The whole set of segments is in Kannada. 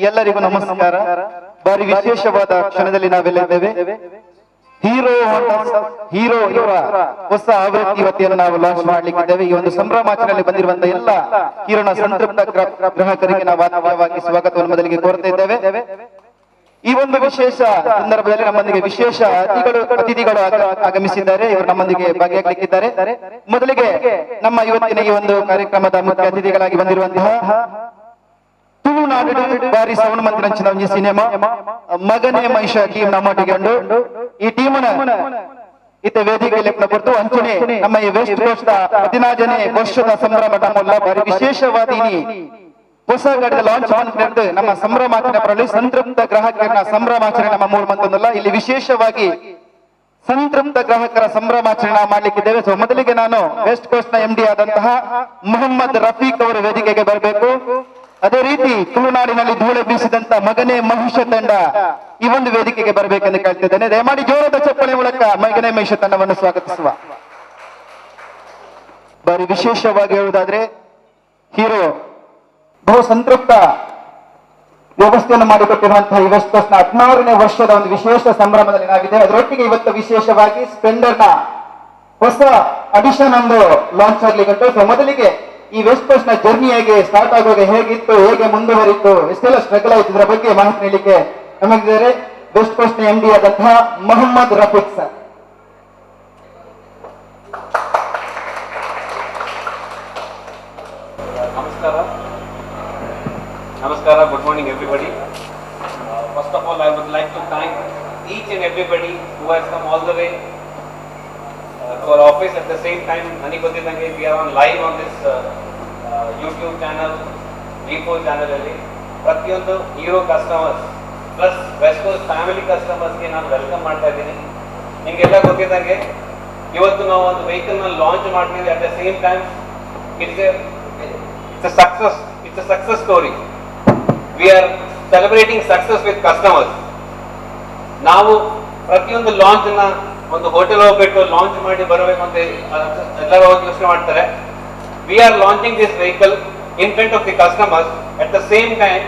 ಎಲ್ಲರಿಗೂ ನಮಸ್ಕಾರ. ಬಾರಿ ವಿಶೇಷವಾದ ಕ್ಷಣದಲ್ಲಿ ನಾವೆಲ್ಲ ಇದ್ದೇವೆ. ಹೀರೋ ಇವರ ಹೊಸ ಆವೃತ್ತಿ ಇವತ್ತಿಯನ್ನು ನಾವು ಲಾಂಚ್ ಮಾಡ್ಲಿಕ್ಕಿದ್ದೇವೆ. ಈ ಒಂದು ಸಂಭ್ರಮಾಚರಣೆಯಲ್ಲಿ ಬಂದಿರುವಂತಹ ಎಲ್ಲ ಹೀರೋನ ಸಂತೃಪ್ತ ಗ್ರಾಹಕರಿಗೆ ನಾವು ಆತ್ಮೀಯವಾಗಿ ಸ್ವಾಗತವನ್ನು ಮೊದಲಿಗೆ ಕೋರ್ತಾ ಇದ್ದೇವೆ. ಈ ಒಂದು ವಿಶೇಷ ಸಂದರ್ಭದಲ್ಲಿ ನಮ್ಮೊಂದಿಗೆ ವಿಶೇಷ ಅತಿಥಿಗಳು ಆಗಮಿಸಿದ್ದಾರೆ. ಇವರು ನಮ್ಮೊಂದಿಗೆ ಭಾಗಿಯಾಗಲಿಕ್ಕಿದ್ದಾರೆ. ಮೊದಲಿಗೆ ನಮ್ಮ ಇವತ್ತಿನ ಈ ಒಂದು ಕಾರ್ಯಕ್ರಮದ ಮುಖ್ಯ ಅತಿಥಿಗಳಾಗಿ ಬಂದಿರುವಂತಹ ತುಳುನಾಡು ಬಾರಿ ಸೌಂಡ್ ಮಂತ್ರಂಚಿನ ಒಂಜಿ ಸಿನಿಮಾ ಮಗನೇ ಮಹಿಷ ಟೀಮ್ ನಮ್ಮೊಟ್ಟಿಗೆ ಉಂಡು. ಈ ಟೀಮ್ನ ಇತ್ತ ವೇದಿಕೆಯಲ್ಲಿ ಕೊಡ್ತು ಅಂಚನೆ ನಮ್ಮ ಈ ವೆಸ್ಟ್ ಕೋಸ್ಟ್ 15ನೇ ವರ್ಷದ ಸಂಭ್ರಮ ನಮ್ಮಲ್ಲ ಬಾರಿ ವಿಶೇಷವಾದ ಹೊಸ ಗಾಡಿದ ಲಾಂಚ್ ಮಾಡಿಕೊಂಡು ನಮ್ಮ ಸಂಭ್ರಮಾಚರಣೆ ಸಂತೃಪ್ತ ಗ್ರಾಹಕರ ಸಂಭ್ರಮಾಚರಣೆ ನಮ್ಮ ಮೂಲ ಮಂತಂದಲ್ಲ. ಇಲ್ಲಿ ವಿಶೇಷವಾಗಿ ಸಂತೃಪ್ತ ಗ್ರಾಹಕರ ಸಂಭ್ರಮಾಚರಣೆ ಮಾಡ್ಲಿಕ್ಕಿದ್ದೇವೆ. ಸೊ ಮೊದಲಿಗೆ ನಾನು ವೆಸ್ಟ್ ಕೋಸ್ಟ್ ನ MD ಆದಂತಹ ಮೊಹಮ್ಮದ್ ರಫೀಕ್ ಅವರು ವೇದಿಕೆಗೆ ಬರಬೇಕು. ಅದೇ ರೀತಿ ತುಳುನಾಡಿನಲ್ಲಿ ಧೂಳೆ ಬೀಸಿದಂತ ಮಗನೇ ಮಹಿಷ ತಂಡ ಈ ಒಂದು ವೇದಿಕೆಗೆ ಬರಬೇಕೆಂದು ಕೇಳ್ತಿದ್ದೇನೆ. ದಯಮಾಡಿ ಜೋರದ ಚಪ್ಪಳೆ ಮೂಲಕ ಮಗನೇ ಮಹಿಷ ತಂಡವನ್ನು ಸ್ವಾಗತಿಸುವ. ಬಾರಿ ವಿಶೇಷವಾಗಿ ಹೇಳುವುದಾದ್ರೆ ಹೀರೋ ಬಹು ಸಂತೃಪ್ತ ವ್ಯವಸ್ಥೆಯನ್ನು ಮಾಡಿಕೊಟ್ಟಿರುವಂತಹ ಈ ವೆಸ್ಟ್ ಕೋಸ್ಟ್ ನ 16ನೇ ವರ್ಷದ ಒಂದು ವಿಶೇಷ ಸಂಭ್ರಮದಲ್ಲಿ ನಾವಿದೆ. ಅದರೊಟ್ಟಿಗೆ ಇವತ್ತು ವಿಶೇಷವಾಗಿ ಸ್ಪೆಂಡರ್ ನ ಹೊಸ ಅಡಿಷನ್ ಒಂದು ಲಾಂಚ್ ಆಗ್ಲಿಕ್ಕೆ. ಸೊ ಮೊದಲಿಗೆ ಈ ವೆಸ್ಟ್ ಕೋಸ್ಟ್ ನ ಜರ್ನಿ ಹೇಗೆ ಸ್ಟಾರ್ಟ್ ಆಗುವಾಗ ಹೇಗಿತ್ತು, ಹೇಗೆ ಮುಂದುವರಿತು, ಎಷ್ಟೆಲ್ಲ ಸ್ಟ್ರಗಲ್ ಆಯ್ತು ಇದರ ಬಗ್ಗೆ ಮಾಹಿತಿ ನೀಡಲಿಕ್ಕೆ ನಮಗಿದ್ದಾರೆ ವೆಸ್ಟ್ ಕೋಸ್ಟ್ ನ MD ಆದಂತಹ Mohammed Rafiq sir. Namaskara, good morning everybody. First of all, I would like to thank each and everybody who has come all the way to our office. At the same time, we are on live on this YouTube channel, V4 channel. Pratyondu Hero customers plus West Coast family customers ಗೆ ನಾನು ವೆಲ್ಕಮ್ ಮಾಡ್ತಾ ಇದ್ದೀನಿ. ನಿಮಗೆಲ್ಲ ಗೊತ್ತಿದ್ದಂಗೆ ಇವತ್ತು ನಾವು ಒಂದು ವೆಹಿಕಲ್ ನ ಲಾಂಚ್ ಮಾಡ್ತೀವಿ. At the same time it's a success story. We are celebrating success with customers. ನಾವು ಪ್ರತಿಯೊಂದು ಲಾಂಚ್ ನ ಒಂದು ಹೋಟೆಲ್ ಹೋಗ್ಬಿಟ್ಟು ಲಾಂಚ್ ಮಾಡಿ ಬರಬೇಕು ಅಂತ ಎಲ್ಲರೂ ಯೋಚನೆ ಮಾಡ್ತಾರೆ. We are launching this vehicle in front of the customers. At the same time,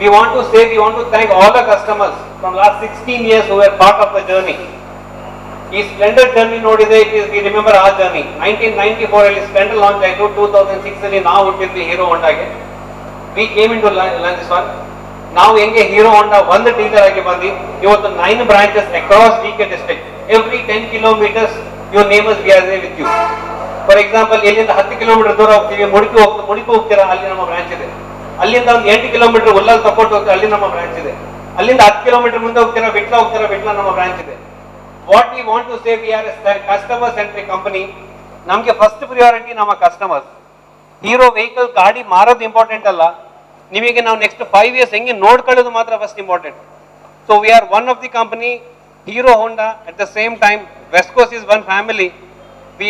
we want to thank all the customers from last 16 years who were part of the journey. ಈ ಸ್ಪ್ಲೆಂಡರ್ ಜರ್ನಿ ನೋಡಿದೆ, we remember our journey. 1994 ಅಲ್ಲಿ ಸ್ಪ್ಲೆಂಡರ್ ಲಾಂಚ್ ಆಯಿತು. 2006 ಅಲ್ಲಿ ನಾವು ಹುಟ್ಟಿದ್ವಿ hero ಹೋಂಡಾಗೆ. We came into this one. ನಾವು ಹೆಂಗೆ ಹೀರೋ ಹೋಂಡಾ ಒಂದು ಡೀಲರ್ ಆಗಿ ಬಂದು ಇವತ್ತು 9 branches across DK district. Every 10 kilometers your neighbors we are there with you. For example, ಇಲ್ಲಿಂದ 10 ಕಿಲೋಮೀಟರ್ ದೂರ ಹೋಗ್ತೀವಿ, ಮುಡಿಪು ಹೋಗ್ತೀರಾ, ಅಲ್ಲಿ ನಮ್ಮ ಬ್ರಾಂಚ್ ಇದೆ. ಅಲ್ಲಿಂದ ಒಂದು 8 ಕಿಲೋಮೀಟರ್ ಉಲ್ಲಲ್ ತಕೊಂಡು ಹೋಗ್ತೀರಾ, ಅಲ್ಲಿ ನಮ್ಮ ಬ್ರಾಂಚ್ ಇದೆ. ಅಲ್ಲಿಂದ 10 ಕಿಲೋಮೀಟರ್ ಮುಂದೆ ಹೋಗ್ತೀರಾ, ಬಿಟ್ಲ ನಮ್ಮ ಬ್ರಾಂಚ್ ಇದೆ. What we want to say, we are a customer centric company. ನಮಗೆ ಫಸ್ಟ್ ಪ್ರಿಯಾರಿಟಿ ನಮ್ಮ ಕಸ್ಟಮರ್ಸ್. ಹೀರೋ ವೆಹಿಕಲ್ ಗಾಡಿ ಮಾರೋದು ಇಂಪಾರ್ಟೆಂಟ್ ಅಲ್ಲ, ನಿಮಗೆ ನಾವು ನೆಕ್ಸ್ಟ್ 5 years ಹೆಂಗೆ ನೋಡ್ಕೊಳ್ಳೋದು ಮಾತ್ರ first important. So we are one of the company Hero Honda. At the same time West Coast is one family. We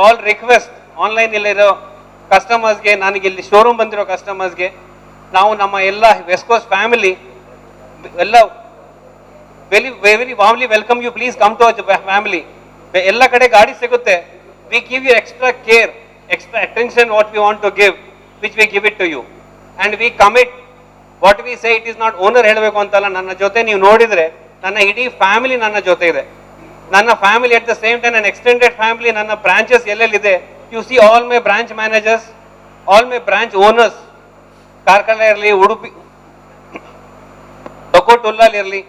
all request online ಇಲ್ಲಿರೋ ಕಸ್ಟಮರ್ಸ್ಗೆ, ನನಗೆ ಇಲ್ಲಿ ಶೋರೂಮ್ ಬಂದಿರೋ ಕಸ್ಟಮರ್ಸ್ಗೆ, ನಾವು ನಮ್ಮ ಎಲ್ಲ ವೆಸ್ಟ್ ಕೋಸ್ಟ್ ಫ್ಯಾಮಿಲಿ ಎಲ್ಲ very warmly welcome you. Please come to our family. ಎಲ್ಲ ಕಡೆ ಗಾಡಿ ಸಿಗುತ್ತೆ. We give you extra care, extra attention what we want to give, which we give it to you, and we commit what we say. It is not owner ಹೇಳಬೇಕು ಅಂತಲ್ಲ, ನನ್ನ ಜೊತೆ ನೀವು ನೋಡಿದ್ರೆ ನನ್ನ ಇಡೀ ಫ್ಯಾಮಿಲಿ ನನ್ನ ಜೊತೆ ಇದೆ. ನನ್ನ family at the same time ನನ್ನ ಎಕ್ಸ್ಟೆಂಡೆಡ್ ಫ್ಯಾಮಿಲಿ, ನನ್ನ ಬ್ರಾಂಚಸ್ ಎಲ್ಲೆಲ್ಲಿದೆ, you see all my branch managers, all my branch owners, Karkala ಇರಲಿ, ಉಡುಪಿ, ಟೊಕೋಟುಲ್ಲಲ್ಲಿ ಇರಲಿ,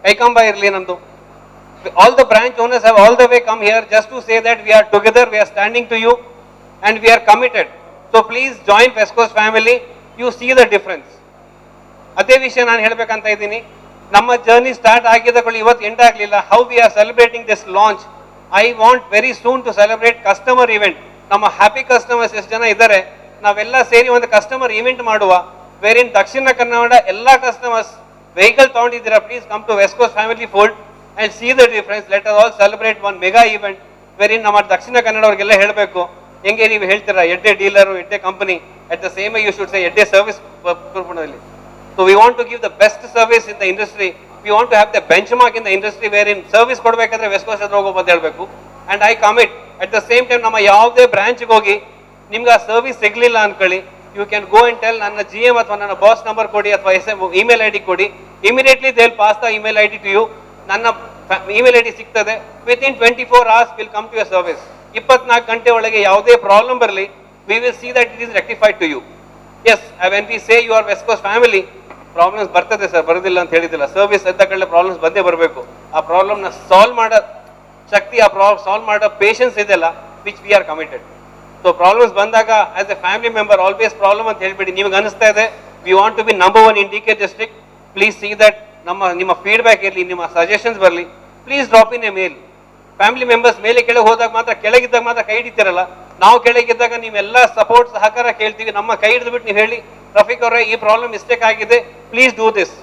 ಕೈಕಂಬ ಇರಲಿ, ನಮ್ದು all the branch owners have all the way come here just to say that we are together, we are standing to you and we are committed. So please join West Coast family, you see the difference. ಅದೇ ವಿಷಯ ನಾನು ಹೇಳಬೇಕಂತ ಇದ್ದೀನಿ. ನಮ್ಮ ಜರ್ನಿ ಸ್ಟಾರ್ಟ್ ಆಗಿದ್ದಗಳು ಇವತ್ತು ಎಂಡ್ ಆಗಲಿಲ್ಲ. How we are celebrating this launch, I want very soon to celebrate customer event. ನಮ್ಮ ಹ್ಯಾಪಿ ಕಸ್ಟಮರ್ಸ್ ಎಷ್ಟು ಜನ ಇದ್ದಾರೆ, ನಾವೆಲ್ಲ ಸೇರಿ ಒಂದು ಕಸ್ಟಮರ್ ಇವೆಂಟ್ ಮಾಡುವ. ವೇರಿನ್ ದಕ್ಷಿಣ ಕನ್ನಡ ಎಲ್ಲ ಕಸ್ಟಮರ್ಸ್ ವೆಹಿಕಲ್ ತಗೊಂಡಿದ್ದೀರಾ, please come to West Coast family fold and see the difference. Let us all celebrate one mega event wherein ನಮ್ಮ ದಕ್ಷಿಣ ಕನ್ನಡ ಅವರಿಗೆಲ್ಲ ಹೇಳಬೇಕು, ಹೆಂಗೆ ನೀವು ಹೇಳ್ತೀರಾ ಎಡ್ಡೆ ಡೀಲರು, ಎಡ್ಡೆ company, at the same you should say ಎಡ್ಡೆ ಸರ್ವಿಸ್ ಪೂರ್ಣದಲ್ಲಿ. So we want to give the best service in the industry. We want to have the benchmark in the industry ವೇರಿನ್ ಸರ್ವಿಸ್ ಕೊಡಬೇಕಾದ್ರೆ ವೆಸ್ಟ್ ಕೋಸ್ಟ್ ಹತ್ರ ಹೋಗೋ ಬಂದು ಹೇಳಬೇಕು. And I commit at the same time ನಮ್ಮ ಯಾವುದೇ ಬ್ರಾಂಚ್ಗೆ ಹೋಗಿ ನಿಮ್ಗೆ ಆ ಸರ್ವಿಸ್ ಸಿಗಲಿಲ್ಲ ಅನ್ಕೊಳ್ಳಿ, you can go and tell ನನ್ನ GM ಅಥವಾ ನನ್ನ ಬಾಸ್ ನಂಬರ್ ಕೊಡಿ ಅಥವಾ ಇಮೇಲ್ ID ಕೊಡಿ, immediately they will pass the email ID to you. ನನ್ನ ಇಮೇಲ್ ID ಸಿಗ್ತದೆ, within 24 hours will come to your service. 24 ಗಂಟೆ ಒಳಗೆ ಯಾವುದೇ ಪ್ರಾಬ್ಲಮ್ ಬರಲಿ, we will see that it is rectified to you. Yes, when we say you are West Coast family, problems ಬರ್ತದೆ ಸರ್, ಬರೋದಿಲ್ಲ ಅಂತ ಹೇಳಿದಿಲ್ಲ. ಸರ್ವಿಸ್ ಎದ್ದ ಕಡೆ ಪ್ರಾಬ್ಲಮ್ಸ್ ಬಂದೇ ಬರಬೇಕು. ಆ ಪ್ರಾಬ್ಲಮ್ನ ಸಾಲ್ವ್ ಮಾಡೋ ಶಕ್ತಿ, ಆ ಸಾಲ್ವ್ ಮಾಡೋ ಪೇಷನ್ಸ್ ಇದೆಲ್ಲ, which we are committed. So problems ಬಂದಾಗ as a family member always problem ಅಂತ ಹೇಳ್ಬೇಡಿ. ನಿಮ್ಗೆ ಅನಿಸ್ತಾ ಇದೆ we want to be number 1 in DK district, please see that ನಿಮ್ಮ ಫೀಡ್ಬ್ಯಾಕ್ ಇರಲಿ, ನಿಮ್ಮ ಸಜೆಷನ್ಸ್ ಬರಲಿ, please drop in a mail. Family members ಮೇಲೆ ಕೆಳಗೆ ಹೋದಾಗ ಮಾತ್ರ, ಕೆಳಗಿದ್ದಾಗ ಮಾತ್ರ ಕೈ ಹಿಡಿತೀರಲ್ಲ, ನಾವು ಕೆಳಗಿದ್ದಾಗ ನೀವೆಲ್ಲ ಸಪೋರ್ಟ್ ಸಹಕಾರ ಕೇಳ್ತೀವಿ. ನಮ್ಮ ಕೈ ಹಿಡಿದ್ಬಿಟ್ಟು ನೀವು ಹೇಳಿ, ರಫೀಕ್ ಅವರೇ ಈ ಪ್ರಾಬ್ಲಮ್ ಮಿಸ್ಟೇಕ್ ಆಗಿದೆ, please do this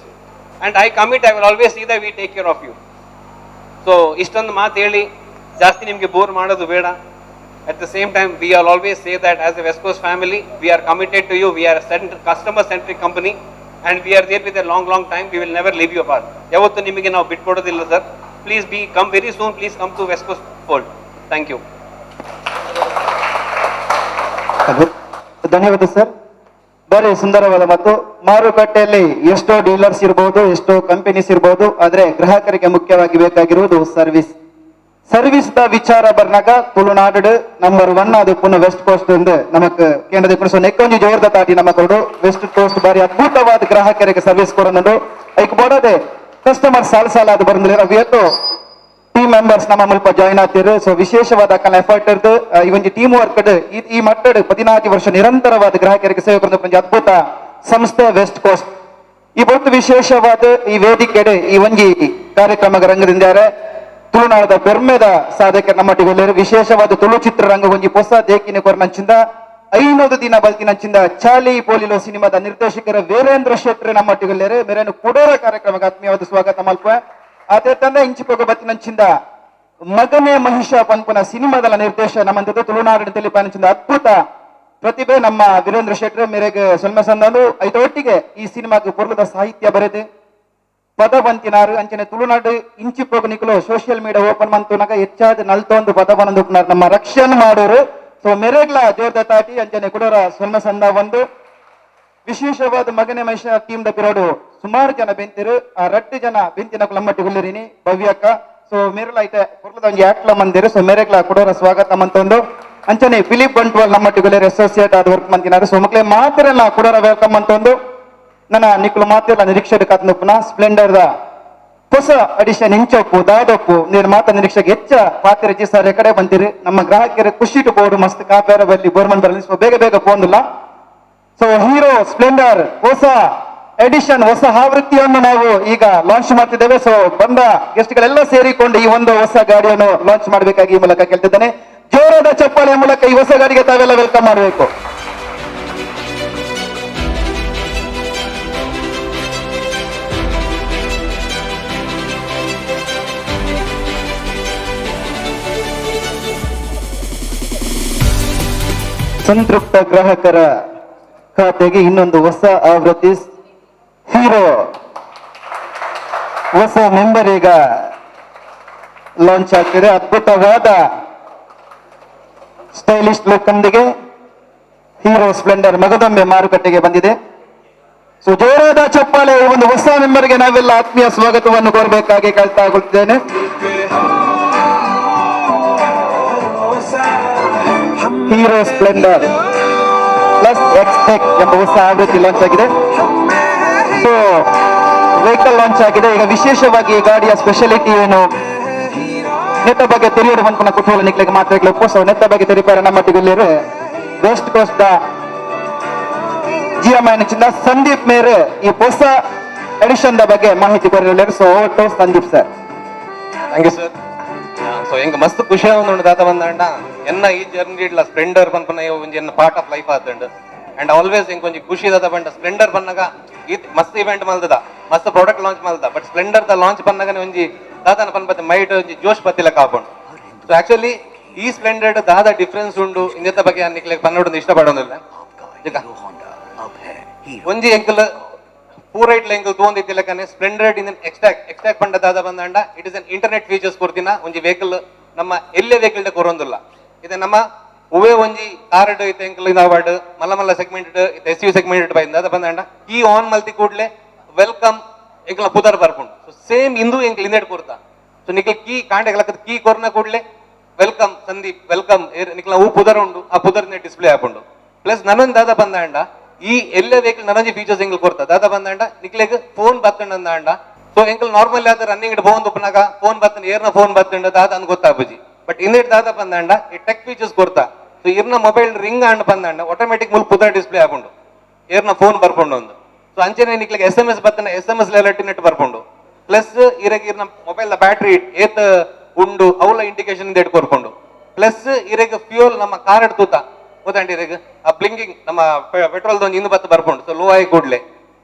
and I commit, I will always see that we take care of you. So ಇಷ್ಟೊಂದು ಮಾತು ಹೇಳಿ ಜಾಸ್ತಿ ನಿಮಗೆ ಬೋರ್ ಮಾಡೋದು ಬೇಡ. At the same time, we will always say that as a West Coast family, we are committed to you. We are a customer-centric company, and we are there with a long time. We will never leave you apart. ಯಾವತ್ತು ನಿಮಗೆ ನಾವು ಬಿಟ್ಕೊಡೋದಿಲ್ಲ sir. Please come very soon. Please come to West Coast fold. Thank you. ಧನ್ಯವಾದ ಸರ್. ಬರೀ ಸುಂದರವಾದ ಮತ್ತು ಮಾರುಕಟ್ಟೆಯಲ್ಲಿ ಎಷ್ಟೋ ಡೀಲರ್ಸ್ ಇರಬಹುದು, ಎಷ್ಟೋ ಕಂಪನೀಸ್ ಇರಬಹುದು, ಆದ್ರೆ ಗ್ರಾಹಕರಿಗೆ ಮುಖ್ಯವಾಗಿ ಬೇಕಾಗಿರುವುದು ಸರ್ವಿಸ್. ಸರ್ವಿಸ್ ದ ವಿಚಾರ ಬರ್ನಾಗ ತುಳುನಾಡು ನಂಬರ್ 1 ಅದು ಪುನಃ ವೆಸ್ಟ್ ಕೋಸ್ಟ್ ನಮಕ್ ಕೇಂದ್ರ ನೆಕ್ಕೊಂಜಿ ಜೋರ್ದ ತಾಟಿ ನಮ್ಮ ಕೊಡು ವೆಸ್ಟ್ ಕೋಸ್ಟ್ ಬಾರಿ ಅದ್ಭುತವಾದ ಗ್ರಾಹಕರಿಗೆ ಸರ್ವಿಸ್ ಕೊಡೋದು ಐಕ್ ಬೋಡದೆ ಕಸ್ಟಮರ್ ಸಾಲ ಅದು ಬಂದ್ರೆ ಅವಿಯತ್ತು ಟೀಮ್ ಮೆಂಬರ್ಸ್ ನಮ್ಮ ಮುಲ್ಪ ಜಾಯಿನ್ ಆಗ್ತಿರು. ಸೊ ವಿಶೇಷವಾದ ಅಕ್ಕನ ಎಫರ್ಟ್ ಇರ್ದು ಈ ಒಂದು ಟೀಮ್ ವರ್ಕ್ ಈ ಮಟ್ಟದ 14 ವರ್ಷ ನಿರಂತರವಾದ ಗ್ರಾಹಕರಿಗೆ ಸೇವೆ ಕೊಡೋ ಒಂದು ಅದ್ಭುತ ಸಂಸ್ಥೆ ವೆಸ್ಟ್ ಕೋಸ್ಟ್. ಈ ಬೊಟ್ಟು ವಿಶೇಷವಾದ ಈ ವೇದಿಕೆಡೆ ಈ ಒಂಜಿ ಕಾರ್ಯಕ್ರಮ ರಂಗದಿಂದಾರೆ ತುಳುನಾಡದ ಬೆರ್ಮೆದ ಸಾಧಕ ನಮ್ಮಟ್ಟಿಗೊಳ್ಳೆರು. ವಿಶೇಷವಾದ ತುಳು ಚಿತ್ರರಂಗ ಒಂಜಿ ಹೊಸ ದೇಕಿನ ಕೊರನಂಚಿಂದ 5 ದಿನ ಬಲ್ತಿನಂಚಿಂದ ಚಾಲಿ ಪೋಲಿಲೋ ಸಿನಿಮಾದ ನಿರ್ದೇಶಕರ ವೀರೇಂದ್ರ ಶೆಟ್ಟಿ ನಮ್ಮಟ್ಟಿಗೊಳ್ಳೆರು. ಮೇರೇನು ಕುಡೋರ ಕಾರ್ಯಕ್ರಮಕ್ಕೆ ಆತ್ಮೀಯವಾದ ಸ್ವಾಗತ ಮಲ್ಪ. ಅದೇ ತಂದ ಇಂಚಿಪೋಗ ಬತ್ತಿನಂಚಿಂದ ಮಗನೇ ಮಹಿಷ ಪನ್ಪುನ ಸಿನಿಮಾದ ನಿರ್ದೇಶನ ನಮ್ಮಂತದ್ದು ತುಳುನಾಡಿನ ತಿಳಿಪಾನಿಂದ ಅದ್ಭುತ ಪ್ರತಿಭೆ ನಮ್ಮ ವೀರೇಂದ್ರ ಶೆಟ್ಟಿ ಮೇರೆಗೆ ಸೊಲ್ಮೆ ಸಂದನು ಐದೊಟ್ಟಿಗೆ ಈ ಸಿನಿಮಾಗೆ ಪೊರ್ಲದ ಸಾಹಿತ್ಯ ಬರೆದು ಪದ ಬಂತಿನಾರು ಅಂಚನೆ ತುಳುನಾಡು ಇಂಚಿ ನಿಕಲು ಸೋಷಿಯಲ್ ಮೀಡಿಯಾ ಓಪನ್ ಮಂತುನಾಗ ಹೆಚ್ಚಾದ 41 ಪದ ಬಂದುನಾರು ನಮ್ಮ ರಕ್ಷಣೆ ಮಾಡೋರು. ಸೊ ಮೆರೆಗ್ಲ ಜೋರ್ದ ತಾಟಿ ಅಂಚನೆ ಕುಡೋರ ಸೊಲ್ಮೆ ಸಂದ ಒಂದು ವಿಶೇಷವಾದ ಮಗನೇ ಮಹಿಷ ಟೀಮ್ ದ ಪಿರೋಡು ಸುಮಾರು ಜನ ಬೆಂತಿರು. ಆ 2 ಜನ ಬೆಂತಿನ ನಮ್ಮಟ್ಟಿ ಗುಲ್ಲಿರಿನಿ ಭವ್ಯಕ್ಕ. ಸೊ ಮೇರೆಲ ಐತೆ ಪೊರ್ಲದ ಒಂಜಿ ಆಟ್ಲ ಮಂದಿರು. ಸೊ ಮೇರೆಗ್ಲ ಕುಡೋರ ಸ್ವಾಗತ ಮಂತೊಂದು ಅಂಚನೆ ಫಿಲಿಪ್ ಬಂಟ್ವಾಲ್ ನಮ್ಮಟ್ಟಿ ಗುಲ್ಲಿರಿ ಅಸೋಸಿಯೇಟ್ ಆದ ವರ್ಕ್ ಮಂತಿನಾರು. ಸೊ ಮಕ್ಳೆ ಮಾತ್ರ ಕುಡೋರ ವೆಲ್ಕಮ್ ಅಂತೊಂದು ನನ್ನ ನಿಕ್ಲು ಮಾತೆಲ್ಲ ನಿರೀಕ್ಷೆ ಕಾತ್ನಪ್ಪನ ಸ್ಪ್ಲೆಂಡರ್ ದ ಹೊಸ ಅಡಿಷನ್ ಹಿಂಚೊಪ್ಪು ದಾದೊಪ್ಪು ನೀರು ಮಾತ ನಿರೀಕ್ಷೆಗೆ ಹೆಚ್ಚ ಪಾತ್ರ ಸರ್ ಕಡೆ ಬಂದಿರಿ. ನಮ್ಮ ಗ್ರಾಹಕರ ಖುಷಿ ಬೋರ್ಡು ಮಸ್ತ್ ಕಾಪೇರ ಬರಲಿ ಬೋರ್ಮನ್ ಬರಲಿ. ಸೊ ಬೇಗ ಪೋಂದಿಲ್ಲ. ಸೊ ಹೀರೋ ಸ್ಪ್ಲೆಂಡರ್ ಹೊಸ ಎಡಿಷನ್ ಹೊಸ ಆವೃತ್ತಿಯನ್ನು ನಾವು ಈಗ ಲಾಂಚ್ ಮಾಡ್ತಿದ್ದೇವೆ. ಸೊ ಬಂದ ಗೆಸ್ಟ್ ಗಳೆಲ್ಲ ಸೇರಿಕೊಂಡು ಈ ಒಂದು ಹೊಸ ಗಾಡಿಯನ್ನು ಲಾಂಚ್ ಮಾಡಬೇಕಾಗಿ ಈ ಮೂಲಕ ಕೇಳ್ತಿದ್ದೇನೆ. ಜೋರಾದ ಚಪ್ಪಾಳೆಯ ಮೂಲಕ ಈ ಹೊಸ ಗಾಡಿಗೆ ತಾವೆಲ್ಲ ವೆಲ್ಕಮ್ ಮಾಡಬೇಕು. ಸಂತೃಪ್ತ ಗ್ರಾಹಕರ ಖಾತೆಗೆ ಇನ್ನೊಂದು ಹೊಸ ಆವೃತ್ತಿ ಹೀರೋ ಹೊಸ ಮೆಂಬರ್ ಈಗ ಲಾಂಚ್ ಆಗ್ತಿದೆ. ಅದ್ಭುತವಾದ ಸ್ಟೈಲಿಶ್ ಲುಕ್ ಒಂದಿಗೆ ಹೀರೋ ಸ್ಪ್ಲೆಂಡರ್ ಮಗದೊಮ್ಮೆ ಮಾರುಕಟ್ಟೆಗೆ ಬಂದಿದೆ. ಸೊ ಜೋರಾದ ಚಪ್ಪಾಳೆ ಒಂದು ಹೊಸ ಮೆಂಬರ್ಗೆ ನಾವೆಲ್ಲ ಆತ್ಮೀಯ ಸ್ವಾಗತವನ್ನು ಕೋರಬೇಕಾಗಿ ಕೇಳ್ತಾಗುತ್ತೇನೆ. ಹೀರೋ ಸ್ಪ್ಲೆಂಡರ್ ಪ್ಲಸ್ ಎಕ್ಸ್ಟೆಕ್ ಎಂಬ ಹೊಸ ಆವೃತ್ತಿ ಲಾಂಚ್ ಆಗಿದೆ. ಸೊ ವೆಹಿಕಲ್ ಲಾಂಚ್ ಆಗಿದೆ. ಈಗ ವಿಶೇಷವಾಗಿ ಈ ಗಾಡಿಯ ಸ್ಪೆಷಾಲಿಟಿ ಏನು ನೆತ್ತ ಬಗ್ಗೆ ತೆರೆಯೋದು ಅನ್ಕೊಂಡ ಕುತೂಹಲ ನಿಕ್ಲಿಕ್ಕೆ ಮಾತ್ರ ಸೊ ನೆತ್ತ ಬಗ್ಗೆ ತೆರಿಪಾರ ನಮ್ಮಟ್ಟಿಗೊಳ್ಳಿರು ವೆಸ್ಟ್ ಕೋಸ್ಟ್ GMI ಸಂದೀಪ್ ಮೇರೆ ಈ ಹೊಸ ಎಡಿಷನ್ ಬಗ್ಗೆ ಮಾಹಿತಿ ಕೊರಲಿರು. ಸೊ ಓಟೋ Sandeep sir. Thank you sir. So ಎಂಗ ಮಸ್ತ್ ಖುಷಿ ಆವೊಂದುಂಡು ದಾತ ಬಂದಂಡ ಎನ್ನ ಈ ಜರ್ನಿ ಇಡ್ಲ ಸ್ಪ್ಲೆಂಡರ್ ಪನ್ಪನ ಒಂಜಿ ಎನ್ನ ಪಾರ್ಟ್ ಆಫ್ ಲೈಫ್ ಆತಂಡ್ ಅಂಡ್ ಆಲ್ವೇಸ್ ಎಂಕ್ ಒಂಜಿ ಖುಷಿ ದಾತ ಬಂಡ ಸ್ಪ್ಲೆಂಡರ್ ಪನ್ನಗ ಈ ಮಸ್ತ್ ಇವೆಂಟ್ ಮಲ್ದದ ಮಸ್ತ್ ಪ್ರಾಡಕ್ಟ್ ಲಾಂಚ್ ಮಲ್ದ ಬಟ್ ಸ್ಪ್ಲೆಂಡರ್ ದ ಲಾಂಚ್ ಪನ್ನಗನೆ ಒಂಜಿ ದಾತನ ಪನ್ಪತ್ತೆ ಮೈಟ್ ಒಂಜಿ ಜೋಶ್ ಪತ್ತಿಲ ಕಾಪುಂಡು. ಸೊ ಆಕ್ಚುಲಿ ಈ ಸ್ಪ್ಲೆಂಡರ್ ದಾದ ಡಿಫ್ರೆನ್ಸ್ ಉಂಡು ಇಂಜತ್ತ ಬಗ್ಗೆ ಅನ್ನಿಕ್ಲೆ ಪನ್ನೋಡು ಇಷ್ಟಪಡೋದಿಲ್ಲ. ಒಂಜಿ ಎಂಕಲ್ ಪೂರೈಟ್ಲ ಎಂಕಲ್ ತೋಂದಿತ್ತಿಲಕನೆ ಸ್ಪ್ಲೆಂಡರ್ ಇನ್ ಎಕ್ಸ್ಟ್ರಾಕ್ಟ್ ಪಂಡ ದಾದ ಬಂದಂಡ it is an internet features ಕೊರ್ತಿನ ಒಂಜಿ ವೆಹಿಕಲ್ ನಮ್ಮ ಎಲ್ಲೇ ವೆಹಿಕಲ್ ಕೊರೊಂದಿಲ್ಲ. ಇದು ನಮ್ಮ ಉವೇ ಒಂಜಿ ಕಾರ್ಡ್ ಐತೆ ಎಂಕಲ್ ಅವಾರ್ಡ್ ಮಲ್ಲ ಮಲ್ಲ ಸೆಗ್ಮೆಂಟೆಡ್ ಎಸ್ ಯು ಸೆಗ್ಮೆಂಟೆಡ್ ಬೈಂದ ಅದ ಬಂದ ಕೀ ಆನ್ ಮಲ್ತಿ ಕೂಡ್ಲೆ ವೆಲ್ಕಮ್ ಎಂಕಲ ಪುದರ್ ಬರ್ಪುಂಡು ಸೊ ಸೇಮ್ ಇಂದು ಎಂಕಲ್ ಇಂದೆಡ್ Koratla so Nikhil key ಕಾಂಟೆಕ್ಲಕ್ಕ key ಕೊರ್ನ ಕೂಡ್ಲೆ ವೆಲ್ಕಮ್ ಸಂದೀಪ್ ವೆಲ್ಕಮ್ ನಿಖಲ ಹೂ ಪುದರ್ ಉಂಡು ಆ ಪುದರ್ ಡಿಸ್ಪ್ಲೇ ಆಪುಂಡು ಪ್ಲಸ್ ನನೊಂದು ದಾದ ಬಂದ ಈ ಎಲ್ಲ ವೆಹಿಕಲ್ ನನಂಜಿ ಫೀಚರ್ಸ್ ಎಂಕಲ್ ಕೊರ್ತಾ ದಾದ ಬಂದ ನಿಕ್ಲೆಗ್ ಫೋನ್ ಬತ್ತಂಡ ಸೊ ಎಂಕಲ್ ನಾರ್ಮಲ್ ಆದ ರನ್ನಿಂಗ್ ಇಡ್ ಬೋನ್ ತುಪ್ಪನಾಗ ಫೋನ್ ಬತ್ತಂಡ ಏರ್ನ ಫೋನ್ ಬತ್ತಂಡ ದಾದ ಅಂದ್ ಗೊತ್ತಾಪುಜಿ ಬಟ್ ಇಂದೆಡ್ ದಾದ ಬಂದ ಈ ಟೆಕ್ ಫೀಚರ್ಸ್ ಕೊರ್ತಾ ಸೊ ಇರ್ನ ಮೊಬೈಲ್ ರಿಂಗ್ ಅಂಡ್ ಬಂದ ಆಟೋಮೆಟಿಕ್ ಮುಲ್ ಪುದರ್ ಡಿಸ್ಪ್ಲೇ ಆಪುಂಡು ಏರ್ನ ಫೋನ್ ಬರ್ಪುಂಡು ಒಂದು ಸೊ ಅಂಚನೆ ನಿಕ್ಲೆಗ್ SMS ಬತ್ತನ SMS ಲೆಟ್ ನೆಟ್ ಬರ್ಪುಂಡು ಪ್ಲಸ್ ಇರಗಿರ್ನ ಮೊಬೈಲ್ ಬ್ಯಾಟ್ರಿ ಏತ್ ಉಂಡು ಅವಳ ಇಂಡಿಕೇಶನ್ ಇಂದೆಡ್ ಕೊರ್ಕೊಂಡು ಪ್ಲಸ್ ಇರಗ ಫ್ಯೂಲ್ ನಮ್ಮ ಕಾರ್ ತೂತ ಗೊತ್ತಂಡಿ ಇರಗ ಆ ಬ್ಲಿಂಕಿಂಗ್ ನಮ್ಮ ಪೆಟ್ರೋಲ್ ಒಂದು ಇಂದು ಬತ್ತು ಬರ್ಕೊಂಡು ಸೊ ಲೋ ಆಗಿ ಕೂಡ್ಲೆ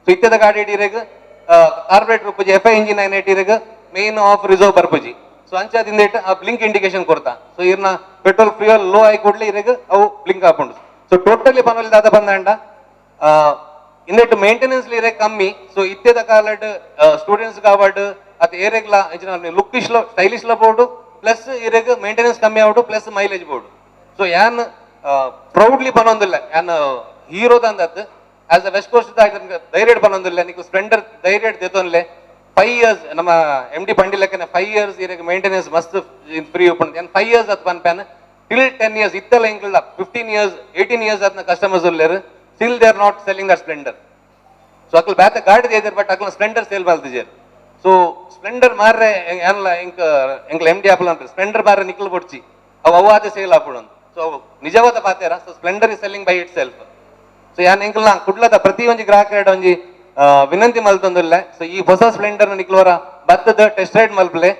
ಸೊ ಇತ್ತದ ಗಾಡಿ ಇರಗ ಕಾರ್ಬೊರೇಟರ್ ಉಪ್ಪುಜಿ FI ಇಂಜಿನ್ 980 ಇರಗ ಮೇನ್ ಆಫ್ ರಿಸರ್ವ್ ಬರ್ಪುಜಿ ಸೊ ಅಂಚಾದಿಂದ ಆ ಬ್ಲಿಂಕ್ ಇಂಡಿಕೇಶನ್ ಕೊಡ್ತಾ ಸೊ ಇರ್ನ ಪೆಟ್ರೋಲ್ ಫ್ಯೂಯಲ್ ಲೋ ಆಗಿ ಕೂಡ್ಲೆ ಇರಗ ಅವು ಬ್ಲಿಂಕ್ ಹಾಕೊಂಡು ಸೊ ಟೋಟಲಿ ಪನೋಲಿ ದಾದ ಬಂದಂಡ ಇಂದೆಟ್ಟು ಮೇಂಟೆನೆನ್ಸ್ ಇರೇ ಕಮ್ಮಿ ಸೊ ಇತ್ತೆದ ಕಾಲಡ್ ಸ್ಟೂಡೆಂಟ್ಸ್ ಕಾವಡ್ ಅದು ಏರೆಗ್ಲ ಲುಕ್ ಇಶ್ಲ ಸ್ಟೈಲಿಶ್ ಬೋರ್ಡು ಪ್ಲಸ್ ಇರೆಗ್ ಮೇಂಟೆನೆನ್ಸ್ ಕಮ್ಮಿ ಆವಡು ಪ್ಲಸ್ ಮೈಲೇಜ್ ಬೋರ್ಡು ಸೊ ಯಾನ್ ಪ್ರೌಡ್ಲಿ ಬನ್ನೊಂದಿಲ್ಲ ಯಾನ್ ಹೀರೋದಂದದ್ದು ಆಸ್ ಅ ವೆಸ್ಟ್ ಕೋಸ್ಟ್ ಧೈರ್ಯ ಬನ್ನೊಂದಿಲ್ಲ ನಿಕ್ ಸ್ಪ್ಲೆಂಡರ್ ಧೈರ್ಯ ದೇತೋನ್ಲೆ 5 years ನಮ್ಮ MD ಪಂಡಿ ಲೆಕ್ಕನೆ 5 years ಇರೆಗ್ ಮೇಂಟೆನೆನ್ಸ್ ಮಸ್ತ್ ಫ್ರೀ ಓಪನ್ 5 years ಅತ್ ಪನ್ಪನ್ ಟಿಲ್ 10 years ಇತ್ತಲ್ಲ ಇಂಕ್ಲ 15 years 18 years ಅತ್ನ ಕಸ್ಟಮರ್ಸ್ ಉಲ್ಲೇರು still they are not selling that splendor so akal back ಗಾಡಿ ದೇದರ್ ಬಟ್ akal splendor ಸೇಲ್ ಬಾಲ್ದಿಜರ್ ಸೊ ಸ್ಪ್ಲೆಂಡರ್ ಮಾರ್ರೆ ಏನಲ್ಲ ಎಂಕ್ಲ MD ಆಪಲ್ ಅಂತ ಸ್ಪ್ಲೆಂಡರ್ ಮಾರ್ರೆ ನಿಕ್ಲ್ ಬೊಡ್ಚಿ ಅವಾದ ಸೇಲ್ ಆಪುಡೊಂದು ಸೊ ನಿಜವಾದ ಪಾತೇರ so Splendor is selling by itself so ಯಾನ್ ಎಂಕ್ಲ ಕುಡ್ಲದ ಪ್ರತಿ ಒಂಜಿ ಗ್ರಾಹಕ ಒಂಜಿ ವಿನಂತಿ ಮಲ್ತೊಂದಿಲ್ಲ ಸೊ ಈ ಹೊಸ ಸ್ಪ್ಲೆಂಡರ್ ನಿಕ್ಲವರ ಬತ್ತದ ಟೆಸ್ಟ್ ರೈಡ್ ಮಲ್ಪಲೆ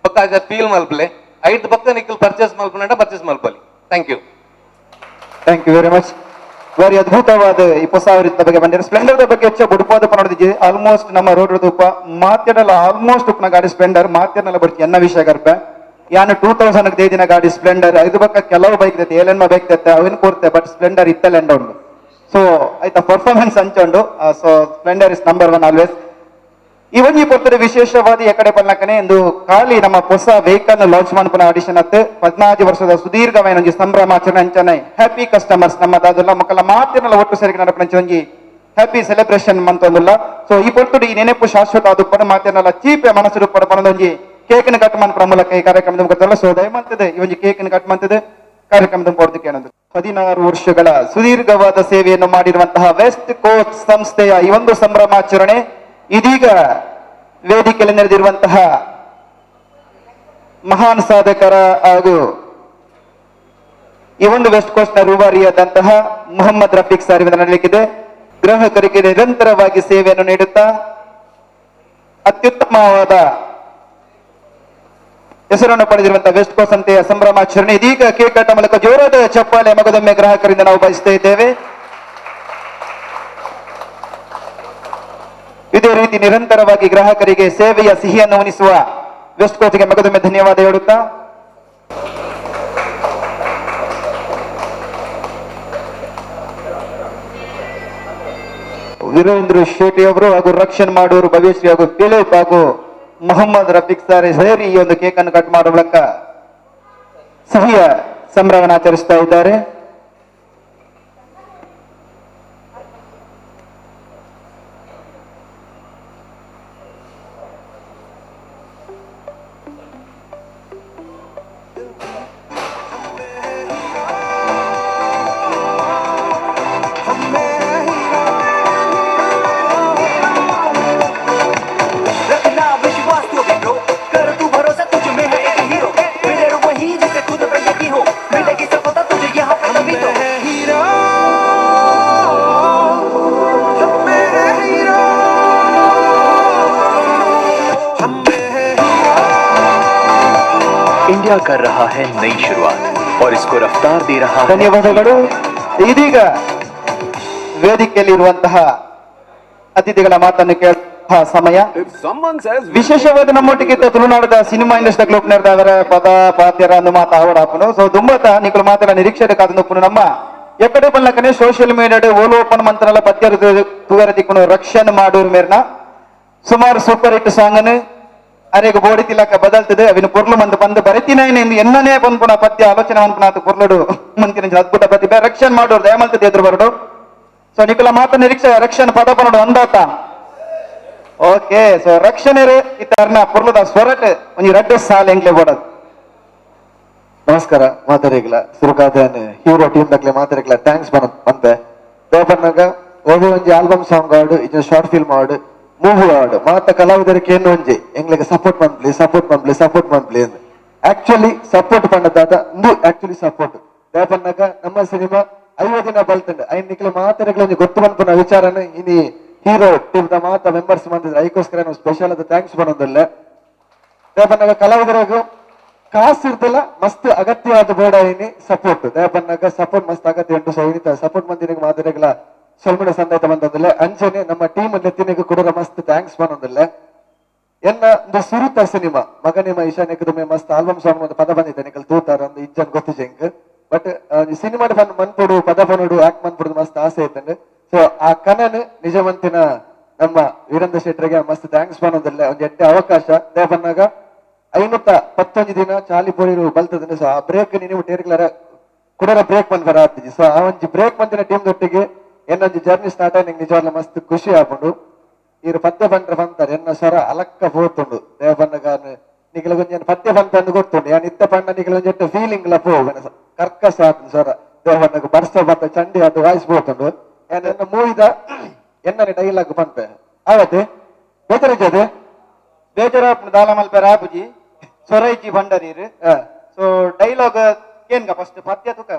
ಪಕ್ಕ ಫೀಲ್ ಮಲ್ಪಲೆ ಐದು ಪಕ್ಕ ನಿಕ್ಲ್ ಪರ್ಚೇಸ್ ಮಲ್ಪನಂಡ ಪರ್ಚೇಸ್ ಮಲ್ಪಲಿ thank you very much very ಅದ್ಭುತವಾದ ಈ ಹೊಸ ಅವರಿದ್ದ ಬಗ್ಗೆ ಬಂದಿರ ಸ್ಪ್ಲೆಂಡರ್ ಬಗ್ಗೆ ಹೆಚ್ಚು ಬುಡ್ಪೋದ ಪನೋಡಿದ್ವಿ ಆಲ್ಮೋಸ್ಟ್ ನಮ್ಮ ರೋಡ್ ತುಪ್ಪ ಮಾತ್ಯಡಲ್ಲ ಆಲ್ಮೋಸ್ಟ್ ಉಪ್ನ ಗಾಡಿ ಸ್ಪ್ಲೆಂಡರ್ ಮಾತ್ಯನಲ್ಲ ಬಡ್ತಿ ಎನ್ನ ವಿಷಯ ಗರ್ಪ ಯಾನು 2000 ದೇದಿನ ಗಾಡಿ ಸ್ಪ್ಲೆಂಡರ್ ಐದು ಪಕ್ಕ ಕೆಲವು ಬೈಕ್ ದತ್ತೆ ಏಲೆನ್ಮ ಬೈಕ್ ದತ್ತೆ ಅವನ್ ಕೊಡ್ತೆ ಬಟ್ ಸ್ಪ್ಲೆಂಡರ್ ಇತ್ತಲೆಂಡ ಉಂಡು ಸೊ ಆಯ್ತಾ ಪರ್ಫಾರ್ಮೆನ್ಸ್ ಹಂಚೊಂಡು so Splendor is number 1 always even ಈ ಪೊರ್ತದ ವಿಶೇಷವಾದ ಎಕಡೆ ಪಲ್ಲಕನೆ ಎಂದು ಖಾಲಿ ನಮ್ಮ ಹೊಸ ವೆಹಿಕಲ್ ಲಾಂಚ್ ಮಾಡ್ಪನ ಆಡಿಷನ್ ಅತ್ತು 14 ವರ್ಷದ ಸುದೀರ್ಘమైన ಒಂಜಿ ಸಂಭ್ರಮಾಚರಣೆ ಅಂಚನೆ ಹ್ಯಾಪಿ ಕಸ್ಟಮರ್ಸ್ ನಮ್ಮ ದಾದುಲ್ಲ ಮಕ್ಕಳ ಮಾತಿನಲ್ಲ ಒಟ್ಟು ಸೇರಿ ನಡಪಣೆ ಒಂಜಿ ಹ್ಯಾಪಿ ಸೆಲೆಬ್ರೇಷನ್ ಮಂತೊಂದುಲ್ಲ ಸೊ ಈ ಪೊರ್ತುಡು ಈ ನೆನಪು ಶಾಶ್ವತ ಆದುಪ್ಪನ ಮಾತಿನಲ್ಲ ಚೀಪೆ ಮನಸ್ಸು ಪಡ ಪನೊಂಜಿ ಕೇಕ್ನ ಕಟ್ ಮಾಡ್ಪರ ಮೂಲಕ ಈ ಕಾರ್ಯಕ್ರಮದ ಗೊತ್ತಲ್ಲ ಸೊ ದಯಮಂತದೆ ಈ ಒಂಜಿ ಕೇಕ್ನ ಕಟ್ ಮಂತದೆ ಕಾರ್ಯಕ್ರಮದ ಕೊಡ್ದಕ್ಕೆ ಏನಂದ್ರೆ 16 ವರ್ಷಗಳ ಸುದೀರ್ಘವಾದ ಸೇವೆಯನ್ನು ಮಾಡಿರುವಂತಹ ವೆಸ್ಟ್ ಕೋಸ್ಟ್ ಸಂಸ್ಥೆಯ ಈ ಒಂದು ಸಂಭ್ರಮಾಚರಣೆ ಇದೀಗ ವೇದಿಕೆಯಲ್ಲಿ ನೆರೆದಿರುವಂತಹ ಮಹಾನ್ ಸಾಧಕರ ಹಾಗೂ ಈ ಒಂದು ವೆಸ್ಟ್ ಕೋಸ್ಟ್ ನ ರೂವಾರಿಯಾದಂತಹ ಮೊಹಮ್ಮದ್ ರಫೀಕ್ ಸರ್ ನಡೆಯಲಿಕ್ಕಿದೆ ಗ್ರಾಹಕರಿಗೆ ನಿರಂತರವಾಗಿ ಸೇವೆಯನ್ನು ನೀಡುತ್ತಾ ಅತ್ಯುತ್ತಮವಾದ ಹೆಸರನ್ನು ಪಡೆದಿರುವಂತಹ ವೆಸ್ಟ್ ಕೋಸ್ಟ್ ಸಂಸ್ಥೆಯ ಸಂಭ್ರಮಾಚರಣೆ ಇದೀಗ ಕೇಕ್ ಕಟ್ಟ ಮೂಲಕ ಜೋರಾದ ಚಪ್ಪಾಳೆ ಮಗದೊಮ್ಮೆ ಗ್ರಾಹಕರಿಂದ ನಾವು ಬಯಸ್ತಾ ಇದ್ದೇವೆ ಇದೇ ರೀತಿ ನಿರಂತರವಾಗಿ ಗ್ರಾಹಕರಿಗೆ ಸೇವೆಯ ಸಿಹಿಯನ್ನು ಉಣಿಸುವ ವೆಸ್ಟ್ ಕೋಸ್ಟ್ಗೆ ಮಗದೊಮ್ಮೆ ಧನ್ಯವಾದ ಹೇಳುತ್ತಾ ವೀರೇಂದ್ರ ಶೆಟ್ಟಿ ಅವರು ಹಾಗೂ ರಕ್ಷಣ್ ಮಾಡೋರು ಭವ್ಯಶ್ರೀ ಹಾಗೂ ಫಿಲಿಪ್ ಹಾಗೂ ಮೊಹಮ್ಮದ್ ರಫೀಕ್ ಸರ್ ಸೇರಿ ಈ ಒಂದು ಕೇಕ್ ಅನ್ನು ಕಟ್ ಮಾಡುವ ಮೂಲಕ ಸಿಹಿಯ ಸಂಭ್ರಮವನ್ನು ಆಚರಿಸ್ತಾ ಇದ್ದಾರೆ इंडिया कर रहा है नई शुरुआत और इसको रफ्तार दे रहा है ಧನ್ಯವಾದಗಳು ಇದೀಗ ವೇದಿಕೆಯಲ್ಲಿರುವಂತಹ ಅತಿಥಿಗಳ ಮಾತನ್ನು ಕೇಳುವ ಸಮಯ ವಿಶೇಷವಾದ ನಮ್ಮೊಟ್ಟಿಗೆ ತುಳುನಾಡದ ಸಿನಿಮಾ ಇಂಡಸ್ಟ್ರಿ ಗ್ಲೂಪ್ ನಡೆದವರ ಪದ ಪಾತ್ಯರ ಅಂದು ಮಾತಾಡಾಪನು ಸೊ ದುಂಬತ ನಿಖಲು ಮಾತಾಡ ನಿರೀಕ್ಷೆ ಕಾದನು ನಮ್ಮ ಎಕಡೆ ಪಲ್ಲಕನೆ ಸೋಷಿಯಲ್ ಮೀಡಿಯಾ ಓಲೋಪನ್ ಮಂತ್ರಲ ಪದ್ಯರು ತುವರ ದಿಕ್ಕನು ರಕ್ಷಣೆ ಮಾಡೋರು ಮೇರ್ನ ಸುಮಾರು ಸೂಪರ್ ಹಿಟ್ ಸಾಂಗ್ ಅರೆಗೆ ಬೋಡಿ ತಿಲಕ ಬದಲ್ತದೆ ಅವಿನ ಪೊರ್ಲು ಮಂದು ಬಂದು ಬರಿತಿನ ಎನ್ನನೇ ಬಂದ್ಪುನ ಪದ್ಯ ಆಲೋಚನೆ ಅನ್ಪುನ ಪೊರ್ಲುಡು ಮಂತಿನ ಅದ್ಭುತ ಪ್ರತಿಭೆ ರಕ್ಷಣೆ ಮಾಡೋರು ದಯಮಲ್ತದೆ ಎದುರು ಬರಡು ಸೊ ನಿಖಲ ಮಾತ ನಿರೀಕ್ಷೆ ರಕ್ಷಣೆ ಪದ ಪನೋಡು ಅಂದಾತ ಓಕೆ ಸೊ ರಕ್ಷಣೆ ಇತ್ತರ್ನ ಪೊರ್ಲುದ ಸ್ವರಟ್ ಒಂಜಿ ರಡ್ಡು ಸಾಲ ಎಂಗ್ಲೆ ಬೋಡದು ನಮಸ್ಕಾರ ಮಾತಾಡಿಗ್ಲ ಸುರುಕಾದನ್ ಹೀರೋ ಟೀಮ್ ದಕ್ಲೆ ಮಾತಾಡಿಗ್ಲ ಥ್ಯಾಂಕ್ಸ್ ಬಂತೆ ದೇವಪ್ಪನಾಗ ಓದಿ ಒಂಜಿ ಆಲ್ಬಮ್ ಸಾಂಗ್ ಆಡು ಇದು ಶಾರ್ಟ್ ಫಿಲ್ಮ್ ಆಡು ಮೂವಿ ಆಡು ಮಾತ ಕಲಾವಿದರಿಗೆ ಏನು ಒಂಜಿ ಎಂಗ್ಲಿಗೆ ಸಪೋರ್ಟ್ ಮಂತ್ಲಿ ಅಂತ ಆಕ್ಚುಲಿ ಸಪೋರ್ಟ್ ಪಂಡದಾದ ಇಂದು ಆಕ್ಚುಲಿ ಸಪೋರ್ಟ್ ದೇವಪ್ಪನಾಗ ನಮ್ಮ ಸಿನಿಮಾ 5 ದಿನ ಬಲ್ತಂಡು ಐನ್ ನಿಕ್ಲೆ ಮಾತಾಡಿಗ್ಲ ಒಂಜಿ ಗೊತ್ತು ಬಂದ್ಪುನ ವಿಚಾರನ ಇನಿ ಹೀರೋ ಟೀಮ್ ದ ಮಾತ ಮೆಂಬರ್ಸ್ ಬಂದಿದ್ರೆ ಐಕೋಸ್ಕರ ನಾವು ಸ್ಪೆಷಲ್ ಆದ ಥ್ಯಾಂಕ್ಸ್ ಬಂದಲ್ಲ ದೇವಪ್ಪನಾಗ ಕಲಾವಿದರಿಗೂ ಕಾಸು ಇರ್ತಿಲ್ಲ ಮಸ್ತ್ ಅಗತ್ಯ ಆದ ಬೋಡ ಏನಿ ಸಪೋರ್ಟ್ ದಯಪನ್ನಾಗ ಸಪೋರ್ಟ್ ಮಸ್ತ್ ಅಗತ್ಯ ಉಂಟು ಸೊ ಇನಿತ ಸಪೋರ್ಟ್ ಮಂದಿನಿಗೆ ಮಾದರಿಗಳ ಸೊಲ್ಮಿಡ ಸಂದೇತ ಬಂದದಿಲ್ಲ ಅಂಚನೆ ನಮ್ಮ ಟೀಮ್ ನೆತ್ತಿನಿಗೆ ಕೂಡ ಮಸ್ತ್ ಥ್ಯಾಂಕ್ಸ್ ಬಂದದಿಲ್ಲ ಎನ್ನ ಒಂದು ಸುರುತ ಸಿನಿಮಾ ಮಗನೇ ಮೈಶಾನ್ಯಕದೊಮ್ಮೆ ಮಸ್ತ್ ಆಲ್ಬಮ್ ಸಾಂಗ್ ಒಂದು ಪದ ಬಂದಿದ್ದೆ ನಿಕಲ್ ತೂತಾರ ಒಂದು ಇಜ್ಜನ್ ಗೊತ್ತು ಜಂಕ್ ಬಟ್ ಸಿನಿಮಾದ ಬಂದು ಮನ್ಪೊಡು ಪದ ಪನೋಡು ಆಕ್ಟ್ ಮನ್ಪೊಡು ಮಸ್ತ್ ಆಸೆ ಐತಂಡು ಸೊ ಆ ಕನನ್ ನಿಜವಂತಿನ ನಮ್ಮ ವೀರೇಂದ್ರ ಶೆಟ್ಟರಿಗೆ ಮಸ್ತ್ ಥ್ಯಾಂಕ್ಸ್ ಬಂದದಿಲ್ಲ ಒಂದು ಎಡ್ಡೆ ಅವಕಾಶ ದಯಪನ್ನಾಗ 511 ದಿನ ಚಾಲಿ ಪೋರಿರು ಬಲ್ತದ ಸೊ ಆ ಬ್ರೇಕ್ ನೀವು ಟೇರ್ಗ್ಲರ ಕುಡರ ಬ್ರೇಕ್ ಬಂದ್ ಬರ ಆಗ್ತಿದ್ವಿ ಸೊ ಆ ಒಂಜಿ ಬ್ರೇಕ್ ಬಂದಿನ ಟೀಮ್ ದೊಟ್ಟಿಗೆ ಏನೊಂದು ಜರ್ನಿ ಸ್ಟಾರ್ಟ್ ಆಗಿ ನಿಜವಾಗ್ಲೂ ಮಸ್ತ್ ಖುಷಿ ಆಗ್ಬಿಡು ಇವ್ರು ಪದ್ಯ ಬಂದ್ರೆ ಬಂತಾರೆ ಎನ್ನ ಸ್ವರ ಅಲಕ್ಕ ಹೋಗ್ತುಂಡು ದೇವ ಬಣ್ಣಗ ನಿಖಲ ಕೊಂಚ ಪದ್ಯ ಬಂತ ಅಂದು ಗೊತ್ತುಂಡು ಯಾನ್ ಇತ್ತ ಪಣ್ಣ ನಿಖಲ ಒಂಜೆಟ್ಟು ಫೀಲಿಂಗ್ ಲ ಹೋಗ ಕರ್ಕಸ ಆತು ಸ್ವರ ದೇವ ಬಣ್ಣಗ ಬರ್ಸ ಬತ್ತ ಚಂಡಿ ಅದು ವಾಯ್ಸ್ ಹೋಗ್ತುಂಡು ಎನ್ನ ಮೂವಿದ ಎನ್ನ ಡೈಲಾಗ್ ಬಂತೆ ಆವತ್ತೆ ಬೇಜಾರಿಜದೆ ಬೇಜಾರ ದಾಲ ಮಲ್ಪೆ ರಾಪುಜಿ ಸೊರೈಜಿ ಬಂಡರೀರ್ ಸೊ ಡೈಲಾಗ್ ಏನ್ಗ ಫಸ್ಟ್ ಪದ್ಯ ತುಕ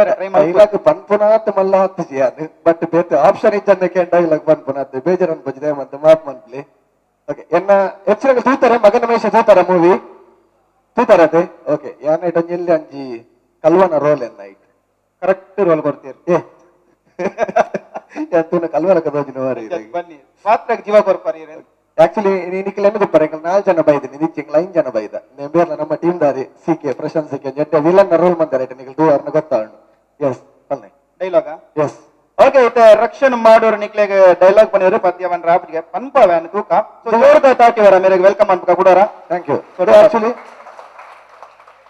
ಟ್ರೈ ಡೈಲಾಗ್ ಪನ್ಪುನಾತ್ ಮಲ್ಲ ಹತ್ತು ಸಿಯಾನ್ ಬಟ್ ಬೇತೆ ಆಪ್ಷನ್ ಇದ್ದಕ್ಕೆ ಡೈಲಾಗ್ ಪನ್ಪುನಾತ್ ಬೇಜಾರ್ ಅನ್ಪಜಿದೆ ಮತ್ತೆ ಮಾಪ್ ಮನ್ಪ್ಲಿ ಓಕೆ ಎನ್ನ ಹೆಚ್ಚಿನ ತೂತಾರೆ ಮಗನ ಮೇಷ ತೂತಾರ ಮೂವಿ ತೂತಾರತೆ ಓಕೆ ಯಾನ್ ಐಟ್ ಒಂಜಿ ಅಂಜಿ ಕಲ್ವನ ರೋಲ್ ಎನ್ನ ಐಟ್ ಕರೆಕ್ಟ್ ರೋಲ್ ಕೊಡ್ತೀರಿ ಎಂತೂನ ಕಲ್ವನ ಕದೋಜಿನ ವಾರಿ ಬನ್ನಿ ಪಾತ್ರ ಜೀವ ಕೊರ್ಪಾರಿ ಆಕ್ಚುಲಿ ನಿಖಿಲ್ ಎನ್ನು ಬರ 4 ಜನ ಬೈದಿನಿ ನಿಚ್ಚಿಂಗ್ 5 ಜನ ಬೈದ ಬೇರ್ಲ ನಮ್ಮ ಟೀಮ್ ದಾರಿ ಸಿಕೆ ಪ್ರಶಾಂತ್ ಸಿಕೆ ಜಡ್ಡೆ ವಿಲನ್ ರೋಲ್ ಮಂದಾರೆ ನಿಖಿಲ್ ದೂರ್ನ ಗೊತ್ತಾಂಡು ಎಸ್ ಬನ್ನಿ ಡೈಲಾಗ ಎಸ್ ಓಕೆ ಇತ ರಕ್ಷಣೆ ಮಾಡೋರು ನಿಕ್ಲೆಗೆ ಡೈಲಾಗ್ ಬನ್ನಿರು ಪದ್ಯ ಬನ್ ರಾಪುಜಿಗೆ ಪನ್ಪವ್ಯಾನ್ ತೂಕ ಸೊ ಜೋರ್ದ ತಾಟಿವರ ಮೇರೆಗೆ ವೆಲ್ಕಮ್ ಅನ್ಪಕ ಕೊಡೋರ ಥ್ಯಾಂಕ್ ಯು ಆಕ್ಚುಲಿ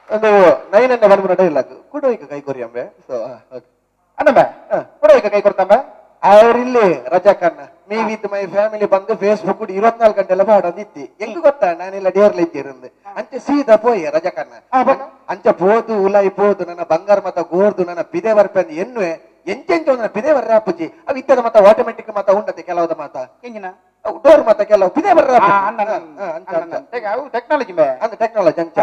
ಒಂದು 9 ಅನ್ನ ಬಂದ್ಬಿಡ ಡೈಲಾಗ್ ಕೂಡ ಈಗ ಕೈ ಕೊರಿಯಂಬೆ ಸೊ ಓಕೆ ಅನ್ನಮ್ಮ ಕೂಡ ಈಗ ಕೈ ಕೊಡ್ತಂಬ ಅವ್ರಿಲ್ಲಿ ರಜಾಕನ್ನ ಮೀ ವಿತ್ ಮೈ ಫ್ಯಾಮಿಲಿ ಬಂದು ಫೇಸ್ಬುಕ್ 24 ಗಂಟೆಲ್ಲ ಬಾಡದಿತ್ತಿ ಎಂಗ್ ಗೊತ್ತಾ ನಾನೆಲ್ಲ ಡೇರ್ಲ ಇದ್ದಿರಂದು ಅಂಚೆ ಸೀದಾ ಪೋಯ್ ರಜಾಕನ್ನ ಅಂಚ ಪೋದು ಉಲಾಯಿ ಪೋದು ನನ್ನ ಬಂಗಾರ ಮತ ಗೋರ್ದು ನನ್ನ ಪಿದೆ ಬರ್ಪಂದು ಎನ್ನುವೆ ಎಂಚೆಂಚ ನನ್ನ ಪಿದೆ ಬರ್ರ ಅಪ್ಪುಜಿ ಅವು ಇತ್ತದ ಮತ ಆಟೋಮೆಟಿಕ್ ಮತ ಉಂಟತೆ ಕೆಲವದ ಮಾತ ಎಂಜಿನ ಡೋರ್ ಮತ ಕೆಲವು ಪಿದೆ ಬರ್ರ ಟೆಕ್ನಾಲಜಿ ಅಂದ ಟೆಕ್ನಾಲಜಿ ಅಂಚ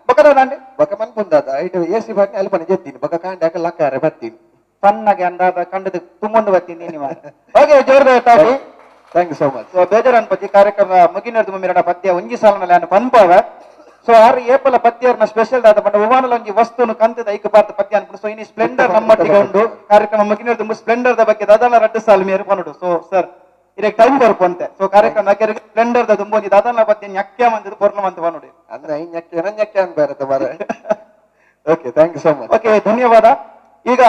ಬಕದಾಂಡೆ ಬಕ ಮನ್ಪುಂದಾದ ಐಟು ಎಸಿ ಬಾಟ್ನಿ ಅಲ್ಲಿ ಪನಿ ಜೆತ್ತೀನಿ ಬಕ ಕಾಂಡೆ ಲಕ್ಕಾರೆ ಬರ್ತೀನಿ ಸಣ್ಣಗೆ ಅಂದಾದ ಕಂಡದ ತುಂಬೊಂದು ಬರ್ತೀನಿ ನೀವು ಓಕೆ ಜೋರ್ದ ತಾಟಿ thank you so much so ಬೇಜಾರ್ ಅನ್ಪತಿ ಕಾರ್ಯಕ್ರಮ ಮುಗಿನರ್ದು ಮಿರಡ ಪದ್ಯ ಒಂಜಿ ಸಾಲನಲ್ಲಿ ಅನ್ನು ಪನ್ಪವ ಸೊ ಆರು ಏಪಲ ಪದ್ಯರ್ನ ಸ್ಪೆಷಲ್ ದಾದ ಬಂಡ ಉವಾನಲ ಒಂಜಿ ವಸ್ತುನು ಕಂತದ ಐಕ ಪಾರ್ತ ಪದ್ಯ ಅನ್ಕೊಂಡು ಸೊ ಇನಿ ಸ್ಪ್ಲೆಂಡರ್ ನಮ್ಮೊಟ್ಟಿಗೆ ಉಂಡು ಕಾರ್ಯಕ್ರಮ ಮುಗಿನರ್ದು ಸ್ಪ್ಲೆಂಡರ್ ದ ಬಗ್ಗೆ ದಾದನ ರಡ್ಡು ಸಾಲು ಮೇರು ಪನ್ನುಡು ಸೊ ಸರ್ ಇದಕ್ಕೆ ಟೈಮ್ ಬರ್ಪಂತೆ ಸೊ ಕಾರ್ಯಕ್ರಮ ಸ್ಪ್ಲೆಂಡರ್ ದ ದುಂಬೊಂಜಿ ದಾದನ ಪದ್ಯ ನ್ಯಕ್ಯ ಮಂದಿದು ಪೂರ್ಣ ಮಂತ ಪನ್ನುಡು ಅಂದ್ರೆ ಐ ನ್ಯಕ್ಯ ಅನ್ಬೇರತ್ತ ಬಾರ okay thank you so much okay ಧನ್ಯವಾದ ಈಗ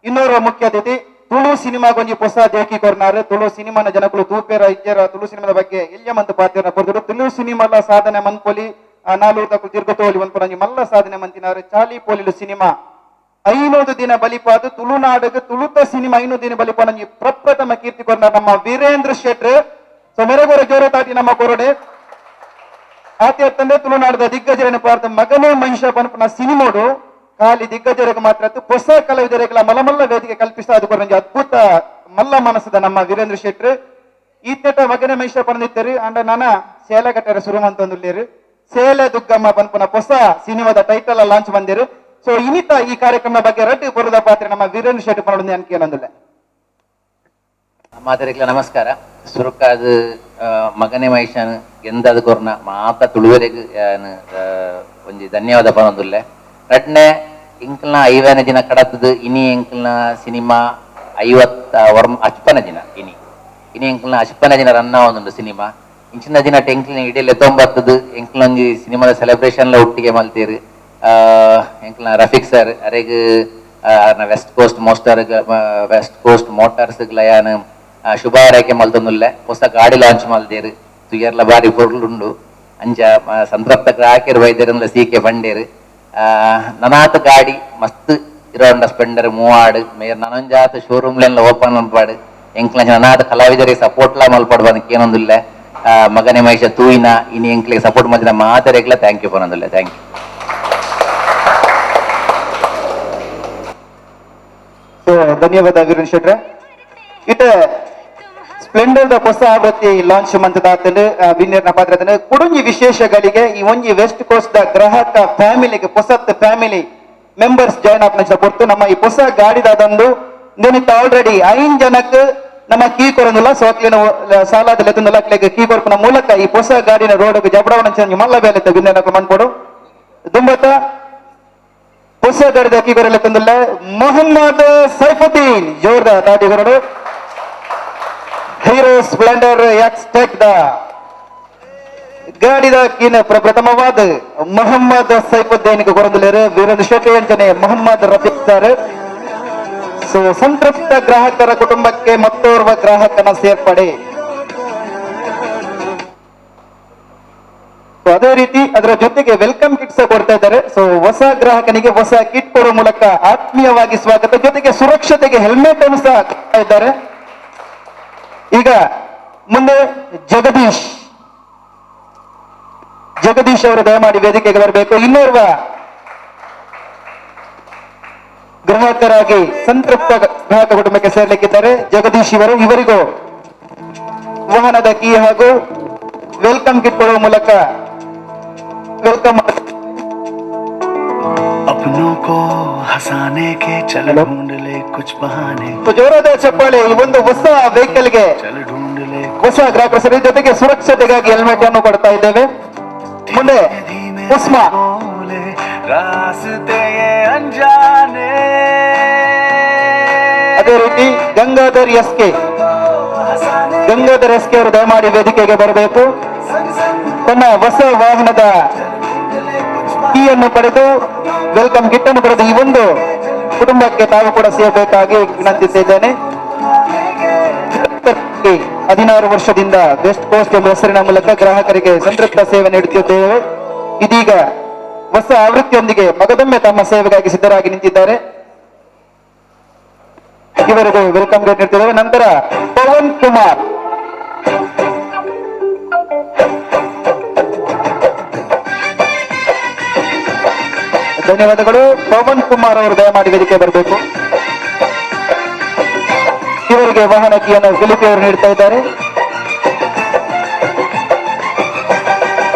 ಇನ್ನೋರ್ವ ಮುಖ್ಯ ಅತಿಥಿ ತುಳು ಸಿನಿಮಾಗೊಂಜಿ ಹೊಸ ದೇಕಿ ಕೊರ್ನಾರು ತುಳು ಸಿನಿಮಾನ ಜನಗಳು ತೂಪೇರ ಇಜ್ಜರ ತುಳು ಸಿನಿಮಾದ ಬಗ್ಗೆ ಎಲ್ಯ ಮಂತ್ ಪಾತ್ರ ಕೊರ್ದರು ತುಳು ಸಿನಿಮಾಲ ಸಾಧನೆ ಮನ್ಪೊಲಿ ನಾಲೂರು ತಕ್ಕಳು ತಿರ್ಗತೋಲಿ ಮನ್ಪೊಲಿ ಮಲ್ಲ ಸಾಧನೆ ಮಂತಿನಾರು ಚಾಲಿ ಪೋಲಿಲು ಸಿನಿಮಾ 500 ದಿನ ಬಲಿಪಾದು ತುಳುನಾಡಿಗೆ ತುಳುತ ಸಿನಿಮಾ 500 ದಿನ ಬಲಿಪಾದ ಪ್ರಪ್ರಥಮ ಕೀರ್ತಿ ಕೊರ್ನಾರ ನಮ್ಮ ವೀರೇಂದ್ರ ಶೆಟ್ರ್ ಸೊ ಮೆರಗೋರ ಜೋರ ತಾಟಿ ನಮ್ಮ ಕೊರಡೆ ಆತ ತಂದೆ ತುಳುನಾಡದ ದಿಗ್ಗಜರನ್ನು ಪಾರ್ಥ ಮಗನೇ ಮಹಿಷ ಪನ್ಪನ ಸಿನಿಮಾಡು ಖಾಲಿ ದಿಗ್ಗಜರಿಗೆ ಮಾತ್ರ ಹೊಸ ಕಲಾವಿದರಿಗೆಲ್ಲ ಮಲಮಲ್ಲ ವೇದಿಕೆ ಕಲ್ಪಿಸ್ತಾ ಅದು ಕೊರಂಜಿ ಅದ್ಭುತ ಮಲ್ಲ ಮನಸ್ಸದ ನಮ್ಮ ವೀರೇಂದ್ರ ಶೆಟ್ರ್ ಈತಟ ಮಗನ ಮಹಿಷ ಪನ್ನಿತ್ತರು ಅಂಡ ನಾನ ಸೇಲಗಟ್ಟರ ಸುರುಮಂತಂದುಲ್ಲೇರು ಸೇಲೆ ದುಗ್ಗಮ್ಮ ಪನ್ಪುನ ಹೊಸ ಸಿನಿಮಾದ ಟೈಟಲ್ ಲಾಂಚ್ ಬಂದಿರು ಸೊ ಇನಿತ ಈ ಕಾರ್ಯಕ್ರಮ ಬಗ್ಗೆ ರಡ್ಡು ಬರುದ ಪಾತ್ರ ನಮ್ಮ ವೀರೇಂದ್ರ ಶೆಟ್ಟಿ ಪನ್ನೊಂದು ಅನ್ಕೆ ಏನಂದಿಲ್ಲ ಮಾತರಿಕ್ಲ ನಮಸ್ಕಾರ ಸುರುಕಾದ ಮಗನೇ ಮಹಿಷಾನ್ ಎಂದಾದ ಕೊರ್ನ ಮಾತ ತುಳುವರೆಗೆ ಒಂಜಿ ಧನ್ಯವಾದ ಪನ್ನೊಂದುಲ್ಲೆ ರಡ್ನೆ ಇಂಕ್ಲ್ನ 50ನೇ ದಿನ ಕಡತದು ಇನಿ ಎಂಕ್ಲ್ನ ಸಿನಿಮಾ 50 ದಿನ ಇನಿ ಎಂಕ್ಲ್ನ 50ನೇ ದಿನ ರನ್ ಆವೊಂದುಂಡು ಸಿನಿಮಾ ಇಂಚಿನ ದಿನ ಎಂಕ್ಲಿನ ಇಡೀ 90 ಎಂಕ್ಲ ಒಂಜಿ ಸಿನಿಮಾದ ಸೆಲೆಬ್ರೇಷನ್ ಒಟ್ಟಿಗೆ ಮಲ್ತೇರು ಎಂಕ್ಲ್ನ ರಫೀಕ್ ಸರ್ ಅರೆಗ್ ವೆಸ್ಟ್ ಕೋಸ್ಟ್ ಮೋಟಾರ್ಸ್ ಯಾನ್ ಶುಭ ಹಾರೈಕೆ ಮಲ್ತೊಂದುಲ್ಲೆ ಹೊಸ ಗಾಡಿ ಲಾಂಚ್ ಮಲ್ದೇರು ತುಯರ್ಲ ಬಾರಿ ಪೊರ್ಲುಂಡು ಅಂಚ ಸಂತೃಪ್ತ ಗ್ರಾಹಕರು ವೈದ್ಯರಂಲ ಸಿ.ಕೆ. ಬಂಡೇರು ನನಾತ್ ಗಾಡಿ ಮಸ್ತ್ ಇರೋಂಡ ಸ್ಪೆಂಡರ್ ಮೂವಾಡು ಮೇರ್ ನನಂಜಾತ್ ಶೋರೂಮ್ಲೆಲ್ಲ ಓಪನ್ ಮಲ್ಪಾಡು ಎಂಕ್ಲ ನನಾತ್ ಕಲಾವಿದರಿಗೆ ಸಪೋರ್ಟ್ಲ ಮಲ್ಪಾಡು ಬಂದಕ್ಕೆ ಏನೊಂದಿಲ್ಲ ಮಗನೇ ಮಹೇಶ ತೂಯಿನ ಇನ್ನು ಎಂಕ್ಲಿಗೆ ಸಪೋರ್ಟ್ ಮಾಡಿದ ಮಾತರೆಗ್ಲ ಥ್ಯಾಂಕ್ ಯು ಪನೊಂದಿಲ್ಲ ಥ್ಯಾಂಕ್ ಯು. ಧನ್ಯವಾದ ವೀರೇಂದ್ರ ಶೆಟ್ರೆ. ಇತ ಸ್ಪ್ಲೆಂಡರ್ ಹೊಸ ಆವೃತ್ತಿ ಲಾಂಚ್ ಮಂತದಾತನು ವಿನ್ನರ್ನ ಪಾತ್ರದನು ಕುಡುಂಜಿ ವಿಶೇಷಗಳಿಗೆ ಈ ಒಂಜಿ ವೆಸ್ಟ್ ಕೋಸ್ಟ್ ದ ಗ್ರಾಹಕ ಫ್ಯಾಮಿಲಿಗೆ ಹೊಸತ್ ಫ್ಯಾಮಿಲಿ ಮೆಂಬರ್ಸ್ ಜಾಯ್ನ್ ಆಪ್ನ ಪೊರ್ತು ನಮ್ಮ ಈ ಹೊಸ ಗಾಡಿದಾದಂದು ನೆನಿತ ಆಲ್ರೆಡಿ 5 ಜನಕ್ಕೆ ನಮ್ಮ ಕೀ ಕೊರಂದಿಲ್ಲ ಸೋತ್ಲಿನ ಸಾಲಾದ ಲಕ್ಲೆಗೆ ಕೀ ಕೊರ್ಪನ ಮೂಲಕ ಈ ಹೊಸ ಗಾಡಿನ ರೋಡ್ಗೆ ಜಬಡವನ ಚೇಂಜ್ ಮಲ್ಲ ಬೇಲೆ ವಿನ್ನರ್ನ ಮನ್ಪೋಡು ದುಂಬತ್ತ ಹೊಸ ಗಾಡಿದ ಕೀ ಕೊರಲೆ ತಂದಿಲ್ಲ ಮೊಹಮ್ಮದ್ ಸೈಫುದ್ದೀನ್ ಜೋರ್ದಾರ್ ತಾಟಿಗರಡು ಹೀರೋ ಸ್ಪ್ಲೆಂಡರ್ ಎಕ್ಸ್ ಟೆಕ್ ದ ಗಾಡಿದ ಕೀನ ಪ್ರಥಮವಾದ ಮೊಹಮ್ಮದ್ ಸೈಫುದ್ದೀನ್ ಕೊರಂದಿಲ್ಲರು ವೀರೇಂದ್ರ ಶೆಟ್ಟಿ ಅಂಚನೆ ಮೊಹಮ್ಮದ್ ರಫೀಕ್ ಸರ್. ಸೊ ಸಂತೃಪ್ತ ಗ್ರಾಹಕರ ಕುಟುಂಬಕ್ಕೆ ಮತ್ತೋರ್ವ ಗ್ರಾಹಕನ ಸೇರ್ಪಡೆ. ಅದೇ ರೀತಿ ಅದರ ಜೊತೆಗೆ ವೆಲ್ಕಮ್ ಕಿಟ್ಸ್ ಕೊಡ್ತಾ ಇದ್ದಾರೆ. ಸೊ ಹೊಸ ಗ್ರಾಹಕನಿಗೆ ಹೊಸ ಕಿಟ್ ಕೊಡುವ ಮೂಲಕ ಆತ್ಮೀಯವಾಗಿ ಸ್ವಾಗತ, ಜೊತೆಗೆ ಸುರಕ್ಷತೆಗೆ ಹೆಲ್ಮೆಟ್ ಅನ್ನು ಸಹ ಕೊಡ್ತಾ ಇದ್ದಾರೆ. ಈಗ ಮುಂದೆ ಜಗದೀಶ್ ಅವರು ದಯಮಾಡಿ ವೇದಿಕೆಗೆ ಬರಬೇಕು. ಇನ್ನೋರ್ವ ಗ್ರಾಹಕರಾಗಿ ಸಂತೃಪ್ತ ಗ್ರಾಹಕ ಕುಟುಂಬಕ್ಕೆ ಸೇರ್ಲಿಕ್ಕಿದ್ದಾರೆ ಜಗದೀಶ್ ಇವರಿಗೂ ವಾಹನದ ಕೀ ಹಾಗೂ ವೆಲ್ಕಮ್ ಕಿಟ್ ಕೊಡುವ ಮೂಲಕ ವೆಲ್ಕಮ್. अपनों को हंसाने के चल ढूंढ ले कुछ बहाने. ಜೋರಾದ ಚಪ್ಪಾಳೆ ಈ ಒಂದು ಹೊಸ ವೆಹಿಕಲ್ಗೆ चल ढूंढ ले ಹೊಸ ಗ್ರಾಹಕರ ಸೇರಿ ಜೊತೆಗೆ ಸುರಕ್ಷತೆಗಾಗಿ ಹೆಲ್ಮೆಟ್ ಅನ್ನು ಕೊಡ್ತಾ ಇದ್ದೇವೆ. ಮುಂದೆ ಉಸ್ಮಾ बोले रास्ते ये अनजाने. ಅದೇ ರೀತಿ ಗಂಗಾಧರ್ ಎಸ್ ಕೆ ಅವರು ದಯಮಾಡಿ ವೇದಿಕೆಗೆ ಬರಬೇಕು. ತನ್ನ ಹೊಸ ವಾಹನದ ಕೀಯನ್ನು ಪಡೆದು ವೆಲ್ಕಮ್ ಕಿಟ್ ಅನ್ನು ಪಡೆದು ಈ ಒಂದು ಕುಟುಂಬಕ್ಕೆ ತಾವು ಕೂಡ ಸೇರಬೇಕಾಗಿ ವಿನಂತಿಸಿದ್ದೇನೆ. 16 ವರ್ಷದಿಂದ ವೆಸ್ಟ್ ಕೋಸ್ಟ್ ಎಂಬ ಹೆಸರಿನ ಮೂಲಕ ಗ್ರಾಹಕರಿಗೆ ಸಂತೃಪ್ತ ಸೇವೆ ನೀಡುತ್ತಿದ್ದೇವೆ. ಇದೀಗ ಹೊಸ ಆವೃತ್ತಿಯೊಂದಿಗೆ ಮಗದೊಮ್ಮೆ ತಮ್ಮ ಸೇವೆಗಾಗಿ ಸಿದ್ಧರಾಗಿ ನಿಂತಿದ್ದಾರೆ. ಇವರಿಗೂ ವೆಲ್ಕಮ್ ಗಿಫ್ಟ್ ನೀಡ್ತಿದ್ದೇವೆ. ನಂತರ ಪವನ್ ಕುಮಾರ್ ಧನ್ಯವಾದಗಳು. ಪವನ್ ಕುಮಾರ್ ಅವರು ದಯಮಾಡಿ ವೇದಿಕೆ ಬರಬೇಕು. ಇವರಿಗೆ ವಾಹನ ಕೀಯನ್ನು ಫಿಲಿಪಿ ಅವರು ನೀಡ್ತಾ ಇದ್ದಾರೆ.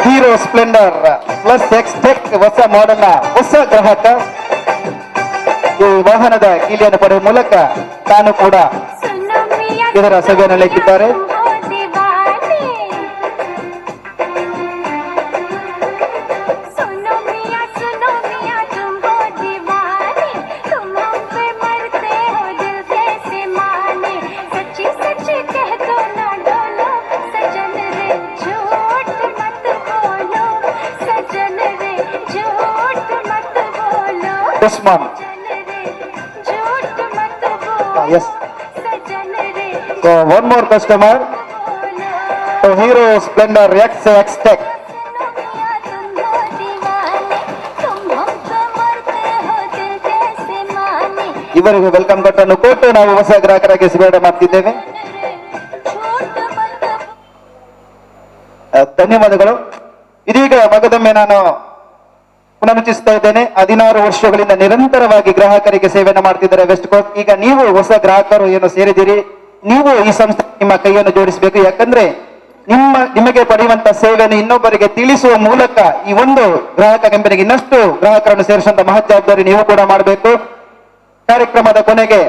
Hero Splendor plus X tech ಹೊಸ ಮಾಡೆಲ್ನ ಹೊಸ ಗ್ರಾಹಕ ಈ ವಾಹನದ ಕೀಲಿಯನ್ನು ಪಡೆಯುವ ಮೂಲಕ ತಾನು ಕೂಡ ಇದರ ಸಭೆಯನ್ನು ಲೆಕ್ಕಿದ್ದಾರೆ. Usman yes. So one more customer, so Hero Splendor X Tech. ಇವರಿಗೆ ವೆಲ್ಕಮ್ ಕಟ್ಟನ್ನು ಕೊಟ್ಟು ನಾವು ಹೊಸ ಗ್ರಾಹಕರಾಗಿ ಸೇವೆ ಮಾಡ್ತಿದ್ದೇವೆ. ಧನ್ಯವಾದಗಳು. ಇದೀಗ ಮಗದೊಮ್ಮೆ ನಾನು ಪುನರುಚ್ಚಿಸ್ತಾ ಇದ್ದೇನೆ. 16 ವರ್ಷಗಳಿಂದ ನಿರಂತರವಾಗಿ ಗ್ರಾಹಕರಿಗೆ ಸೇವೆಯನ್ನು ಮಾಡ್ತಿದ್ದಾರೆ ವೆಸ್ಟ್ ಕೋಸ್ಟ್. ಈಗ ನೀವು ಹೊಸ ಗ್ರಾಹಕರು ಏನು ಸೇರಿದಿರಿ, ನೀವು ಈ ಸಂಸ್ಥೆ ನಿಮ್ಮ ಕೈಯನ್ನು ಜೋಡಿಸಬೇಕು. ಯಾಕಂದ್ರೆ ನಿಮಗೆ ಪಡೆಯುವಂತ ಸೇವೆಯನ್ನು ಇನ್ನೊಬ್ಬರಿಗೆ ತಿಳಿಸುವ ಮೂಲಕ ಈ ಒಂದು ಗ್ರಾಹಕ ಕಂಪನಿಗೆ ಇನ್ನಷ್ಟು ಗ್ರಾಹಕರನ್ನು ಸೇರಿಸುವಂತ ಮಹತ್ ಜವಾಬ್ದಾರಿ ನೀವು ಕೂಡ ಮಾಡಬೇಕು. ಕಾರ್ಯಕ್ರಮದ ಕೊನೆಗೆ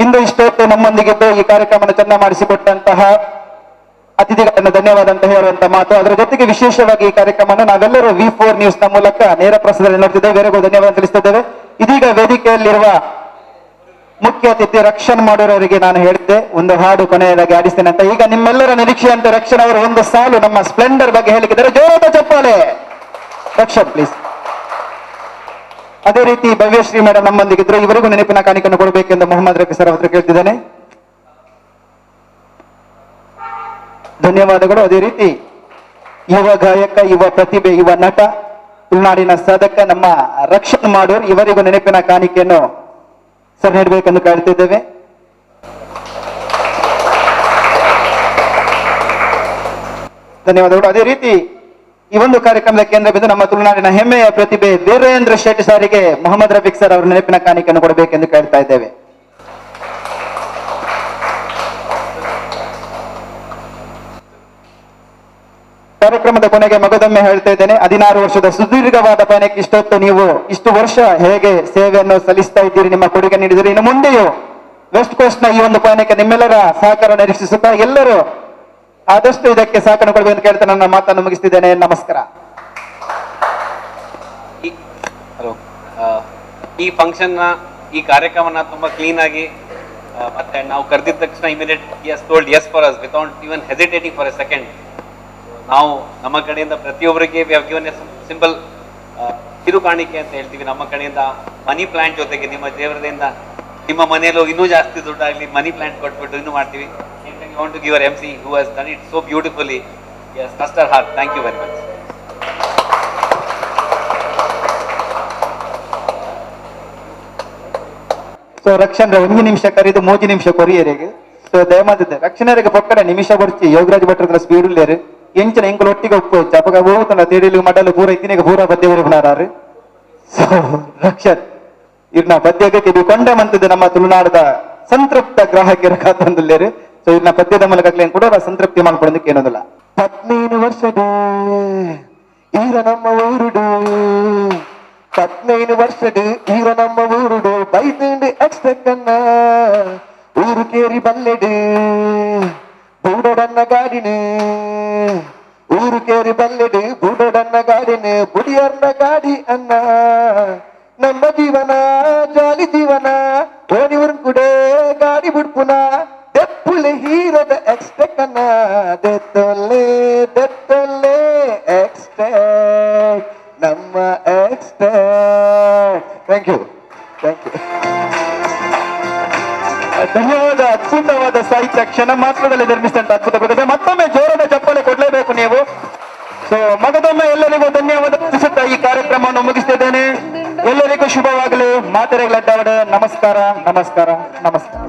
ಇಂದು ಇಷ್ಟೊತ್ತು ನಮ್ಮೊಂದಿಗಿದ್ದು ಈ ಕಾರ್ಯಕ್ರಮವನ್ನು ಚೆನ್ನ ಮಾಡಿಸಿಕೊಟ್ಟಂತಹ ಅತಿಥಿಗಳನ್ನು ಧನ್ಯವಾದ ಅಂತ ಹೇಳುವಂತ ಮಾತು. ಅದರ ಜೊತೆಗೆ ವಿಶೇಷವಾಗಿ ಈ ಕಾರ್ಯಕ್ರಮವನ್ನು ನಾವೆಲ್ಲರೂ V4 ನ್ಯೂಸ್ ನ ಮೂಲಕ ನೇರ ಪ್ರಸಾರದಲ್ಲಿ ನೋಡ್ತಿದ್ದೇವೆ. ಬೇರೆಗೂ ಧನ್ಯವಾದ ತಿಳಿಸುತ್ತಿದ್ದೇವೆ. ಇದೀಗ ವೇದಿಕೆಯಲ್ಲಿರುವ ಮುಖ್ಯ ಅತಿಥಿ ರಕ್ಷಣ್ ಮಾಡೋರವರಿಗೆ ನಾನು ಹೇಳಿದ್ದೆ ಒಂದು ಹಾಡು ಕೊನೆಯದಾಗಿ ಆಡಿಸ್ತೇನೆ ಅಂತ. ಈಗ ನಿಮ್ಮೆಲ್ಲರ ನಿರೀಕ್ಷೆಯಂತೆ ರಕ್ಷಣ್ ಅವರು ಒಂದು ಸಾಲು ನಮ್ಮ ಸ್ಪ್ಲೆಂಡರ್ ಬಗ್ಗೆ ಹೇಳಿದ್ದಾರೆ. ಜೋರಾದ ಚಪ್ಪಾಳೆ ರಕ್ಷಣ್ ಪ್ಲೀಸ್. ಅದೇ ರೀತಿ ಭವ್ಯಶ್ರೀ ಮೇಡಮ್ ನಮ್ಮೊಂದಿಗಿದ್ರು. ಇವರಿಗೂ ನೆನಪಿನ ಕಾಣಿಕೆಯನ್ನು ಕೊಡಬೇಕೆಂದು ಮೊಹಮ್ಮದ್ ರಫಿ ಸರ್ ಹತ್ರ ಕೇಳ್ತಿದ್ದೇನೆ. ಧನ್ಯವಾದಗಳು. ಅದೇ ರೀತಿ ಯುವ ಗಾಯಕ, ಯುವ ಪ್ರತಿಭೆ, ಯುವ ನಟ, ತುಳುನಾಡಿನ ಸಾಧಕ ನಮ್ಮ ರಕ್ಷಣ್ ಮಾಡೋರು, ಇವರಿಗೂ ನೆನಪಿನ ಕಾಣಿಕೆಯನ್ನು ಸರ್ ನೀಡಬೇಕೆಂದು ಕಾಡ್ತಿದ್ದೇವೆ. ಧನ್ಯವಾದಗಳು. ಅದೇ ರೀತಿ ಈ ಒಂದು ಕಾರ್ಯಕ್ರಮದ ಕೇಂದ್ರ ಬಿಂದು ನಮ್ಮ ತುಳುನಾಡಿನ ಹೆಮ್ಮೆಯ ಪ್ರತಿಭೆ ವೀರೇಂದ್ರ ಶೆಟ್ಟಿ ಸಾರಿಗೆ ಮೊಹಮ್ಮದ್ ರಫೀಕ್ ಸರ್ ಅವರ ನೆನಪಿನ ಕಾಣಿಕೆಯನ್ನು ಕೊಡಬೇಕೆಂದು ಕೇಳ್ತಾ ಇದ್ದೇವೆ. ಕಾರ್ಯಕ್ರಮದ ಕೊನೆಗೆ ಮಗದೊಮ್ಮೆ ಹೇಳ್ತಾ ಇದ್ದೇನೆ, 16 ವರ್ಷದ ಸುದೀರ್ಘವಾದ ಪಯಣಕ್ಕೆ ಇಷ್ಟೊತ್ತು ನೀವು ಇಷ್ಟು ವರ್ಷ ಹೇಗೆ ಸೇವೆಯನ್ನು ಸಲ್ಲಿಸ್ತಾ ಇದ್ದೀರಿ, ನಿಮ್ಮ ಕೊಡುಗೆ ನೀಡಿದಿರಿ. ಇನ್ನು ಮುಂದೆಯೂ ವೆಸ್ಟ್ ಕೋಸ್ಟ್ ನ ಈ ಒಂದು ಪಯಣಕ್ಕೆ ನಿಮ್ಮೆಲ್ಲರ ಸಹಕಾರ ನಿರೀಕ್ಷಿಸುತ್ತಾ ಎಲ್ಲರೂ ಆದಷ್ಟು ಇದಕ್ಕೆ ಸಹಕಾರ ಕೊಡಬೇಕು ಅಂತ ಕೇಳ್ತಾ ನನ್ನ ಮಾತನ್ನು ಮುಗಿಸ್ತಿದ್ದೇನೆ. ನಮಸ್ಕಾರ. ಈ ಫಂಕ್ಷನ್ ಈ ಕಾರ್ಯಕ್ರಮನ ತುಂಬಾ ಕ್ಲೀನ್ ಆಗಿ ಮತ್ತೆ ನಾವು ಕರೆದಿದ್ದ ತಕ್ಷಣ immediate as told as for us without even hesitating for a second. ನಾವು ನಮ್ಮ ಕಡೆಯಿಂದ ಪ್ರತಿಯೊಬ್ಬರಿಗೆ we have given a simple ಕಿರು ಕಾಣಿಕೆ ಅಂತ ಹೇಳ್ತೀವಿ. ನಮ್ಮ ಕಡೆಯಿಂದ ಮನಿ ಪ್ಲಾಂಟ್ ಜೊತೆಗೆ ನಿಮ್ಮ ದೇವರದಿಂದ ನಿಮ್ಮ ಮನೆಯಲ್ಲೂ ಇನ್ನೂ ಜಾಸ್ತಿ ದುಡ್ಡಾಗಲಿ ಮನಿ ಪ್ಲಾಂಟ್ ಕೊಟ್ಬಿಟ್ಟು ಇನ್ನೂ ಮಾಡ್ತೀವಿ. You want to give our MC who has done it so beautifully. Yes, trust her heart. Thank you very much. So ರಕ್ಷಣೆ 1 ನಿಮಿಷ ಕರೆದು 3 ನಿಮಿಷ ಕೊರಿಯರಿಗೆ. ಸೊ ದಯಮಾಡಿದ್ದೆ ರಕ್ಷಣೆಗೆ ಪಕ್ಕಡ ನಿಮಿಷ ಬರ್ಚಿ ಯೋಗರಾಜ್ ಭಟ್ರ ಸ್ಪೀಡ್ ಉಳ್ಳೇರು ಎಂಚಿನ ಎಂಕುಲು ಒಟ್ಟಿಗೆ ಒಪ್ಪು ಚಪಗ ಹೋಗುತ್ತಲ್ಲ ತೇಡಿಲು ಮಡಲು ಪೂರ ಇತ್ತಿನಿಗೆ ಪೂರ ಬದ್ದೆ ಬರುವನಾರು. ಸೊ ರಕ್ಷಣ್ ಇರ್ನ ಪದ್ಯಕ್ಕೆ ಇದು ಕೊಂಡ ಮಂತದ್ದು ನಮ್ಮ ತುಳುನಾಡದ ಸಂತೃಪ್ತ ಗ್ರಾಹಕರ ಕಾತೊಂದುಲ್ಲೇರು. ಸೊ ಇನ್ನ ಪದ್ಯದ ಮೂಲಕ ಕೂಡ ಸಂತೃಪ್ತಿ ಮಾಡ್ಕೊಳ್ಳೋದಕ್ಕೆ ಏನೊಂದಿಲ್ಲ. 15 ವರ್ಷದ ಈರ ನಮ್ಮ ಊರುಡು, 15 ವರ್ಷದ ಈರ ನಮ್ಮ ಊರುಡು, ಬೈತಂಡು ಎಕ್ಸ್ಟೆಕ್ಕನ್ನ ಊರು ಕೇರಿ ಬಲ್ಲೆಡು ಬೂಡಡನ್ನ ಗಾಡಿನು, ಊರು ಕೇರಿ ಬಲ್ಲೆಡು ಬೂಡಡನ್ನ ಗಾಡಿನು, ಬುಡಿಯರ್ನ ಗಾಡಿ ಅನ್ನ ನಮ್ಮ ಜೀವನ ಜಾಲಿ ಜೀವನ ಓಣಿ ಉರ್ಕುಡೆ ಗಾಡಿ ಬುಡ್ಪುನ ದೆಪ್ಪುಲೆ ಹೀರದ ಎಕ್ಸ್ಟೆಕ್ಕನ್ನ ದೆತ್ತೊಲ್ಲೆ ದೆತ್ತೊಲ್ಲೆ ಎಕ್ಸ್ಟೆಕ್ ನಮ್ಮ ಎಕ್ಸ್ಟೆಕ್. Thank you. ಧನ್ಯವಾದ. ಅದ್ಭುತವಾದ ಸಾಹಿತ್ಯ ಕ್ಷಣ ಮಾತ್ರದಲ್ಲಿ ನಿರ್ಮಿಸಿದಂತ ಅದ್ಭುತ ಕೊಡುಗೆ. ಮತ್ತೊಮ್ಮೆ ಜೋರದ ಚಪ್ಪಲೆ ಕೊಡ್ಲೇಬೇಕು ನೀವು. ಸೊ ಮಗದೊಮ್ಮೆ ಎಲ್ಲರಿಗೂ ಧನ್ಯವಾದ ತಿಳಿಸುತ್ತಾ ಈ ಕಾರ್ಯಕ್ರಮವನ್ನು ಮುಗಿಸ್ತಿದ್ದೇನೆ. ಎಲ್ಲರಿಗೂ ಶುಭವಾಗಲಿ. ಮಾತೆರೆಗಳ ನಮಸ್ಕಾರ, ನಮಸ್ಕಾರ, ನಮಸ್ಕಾರ.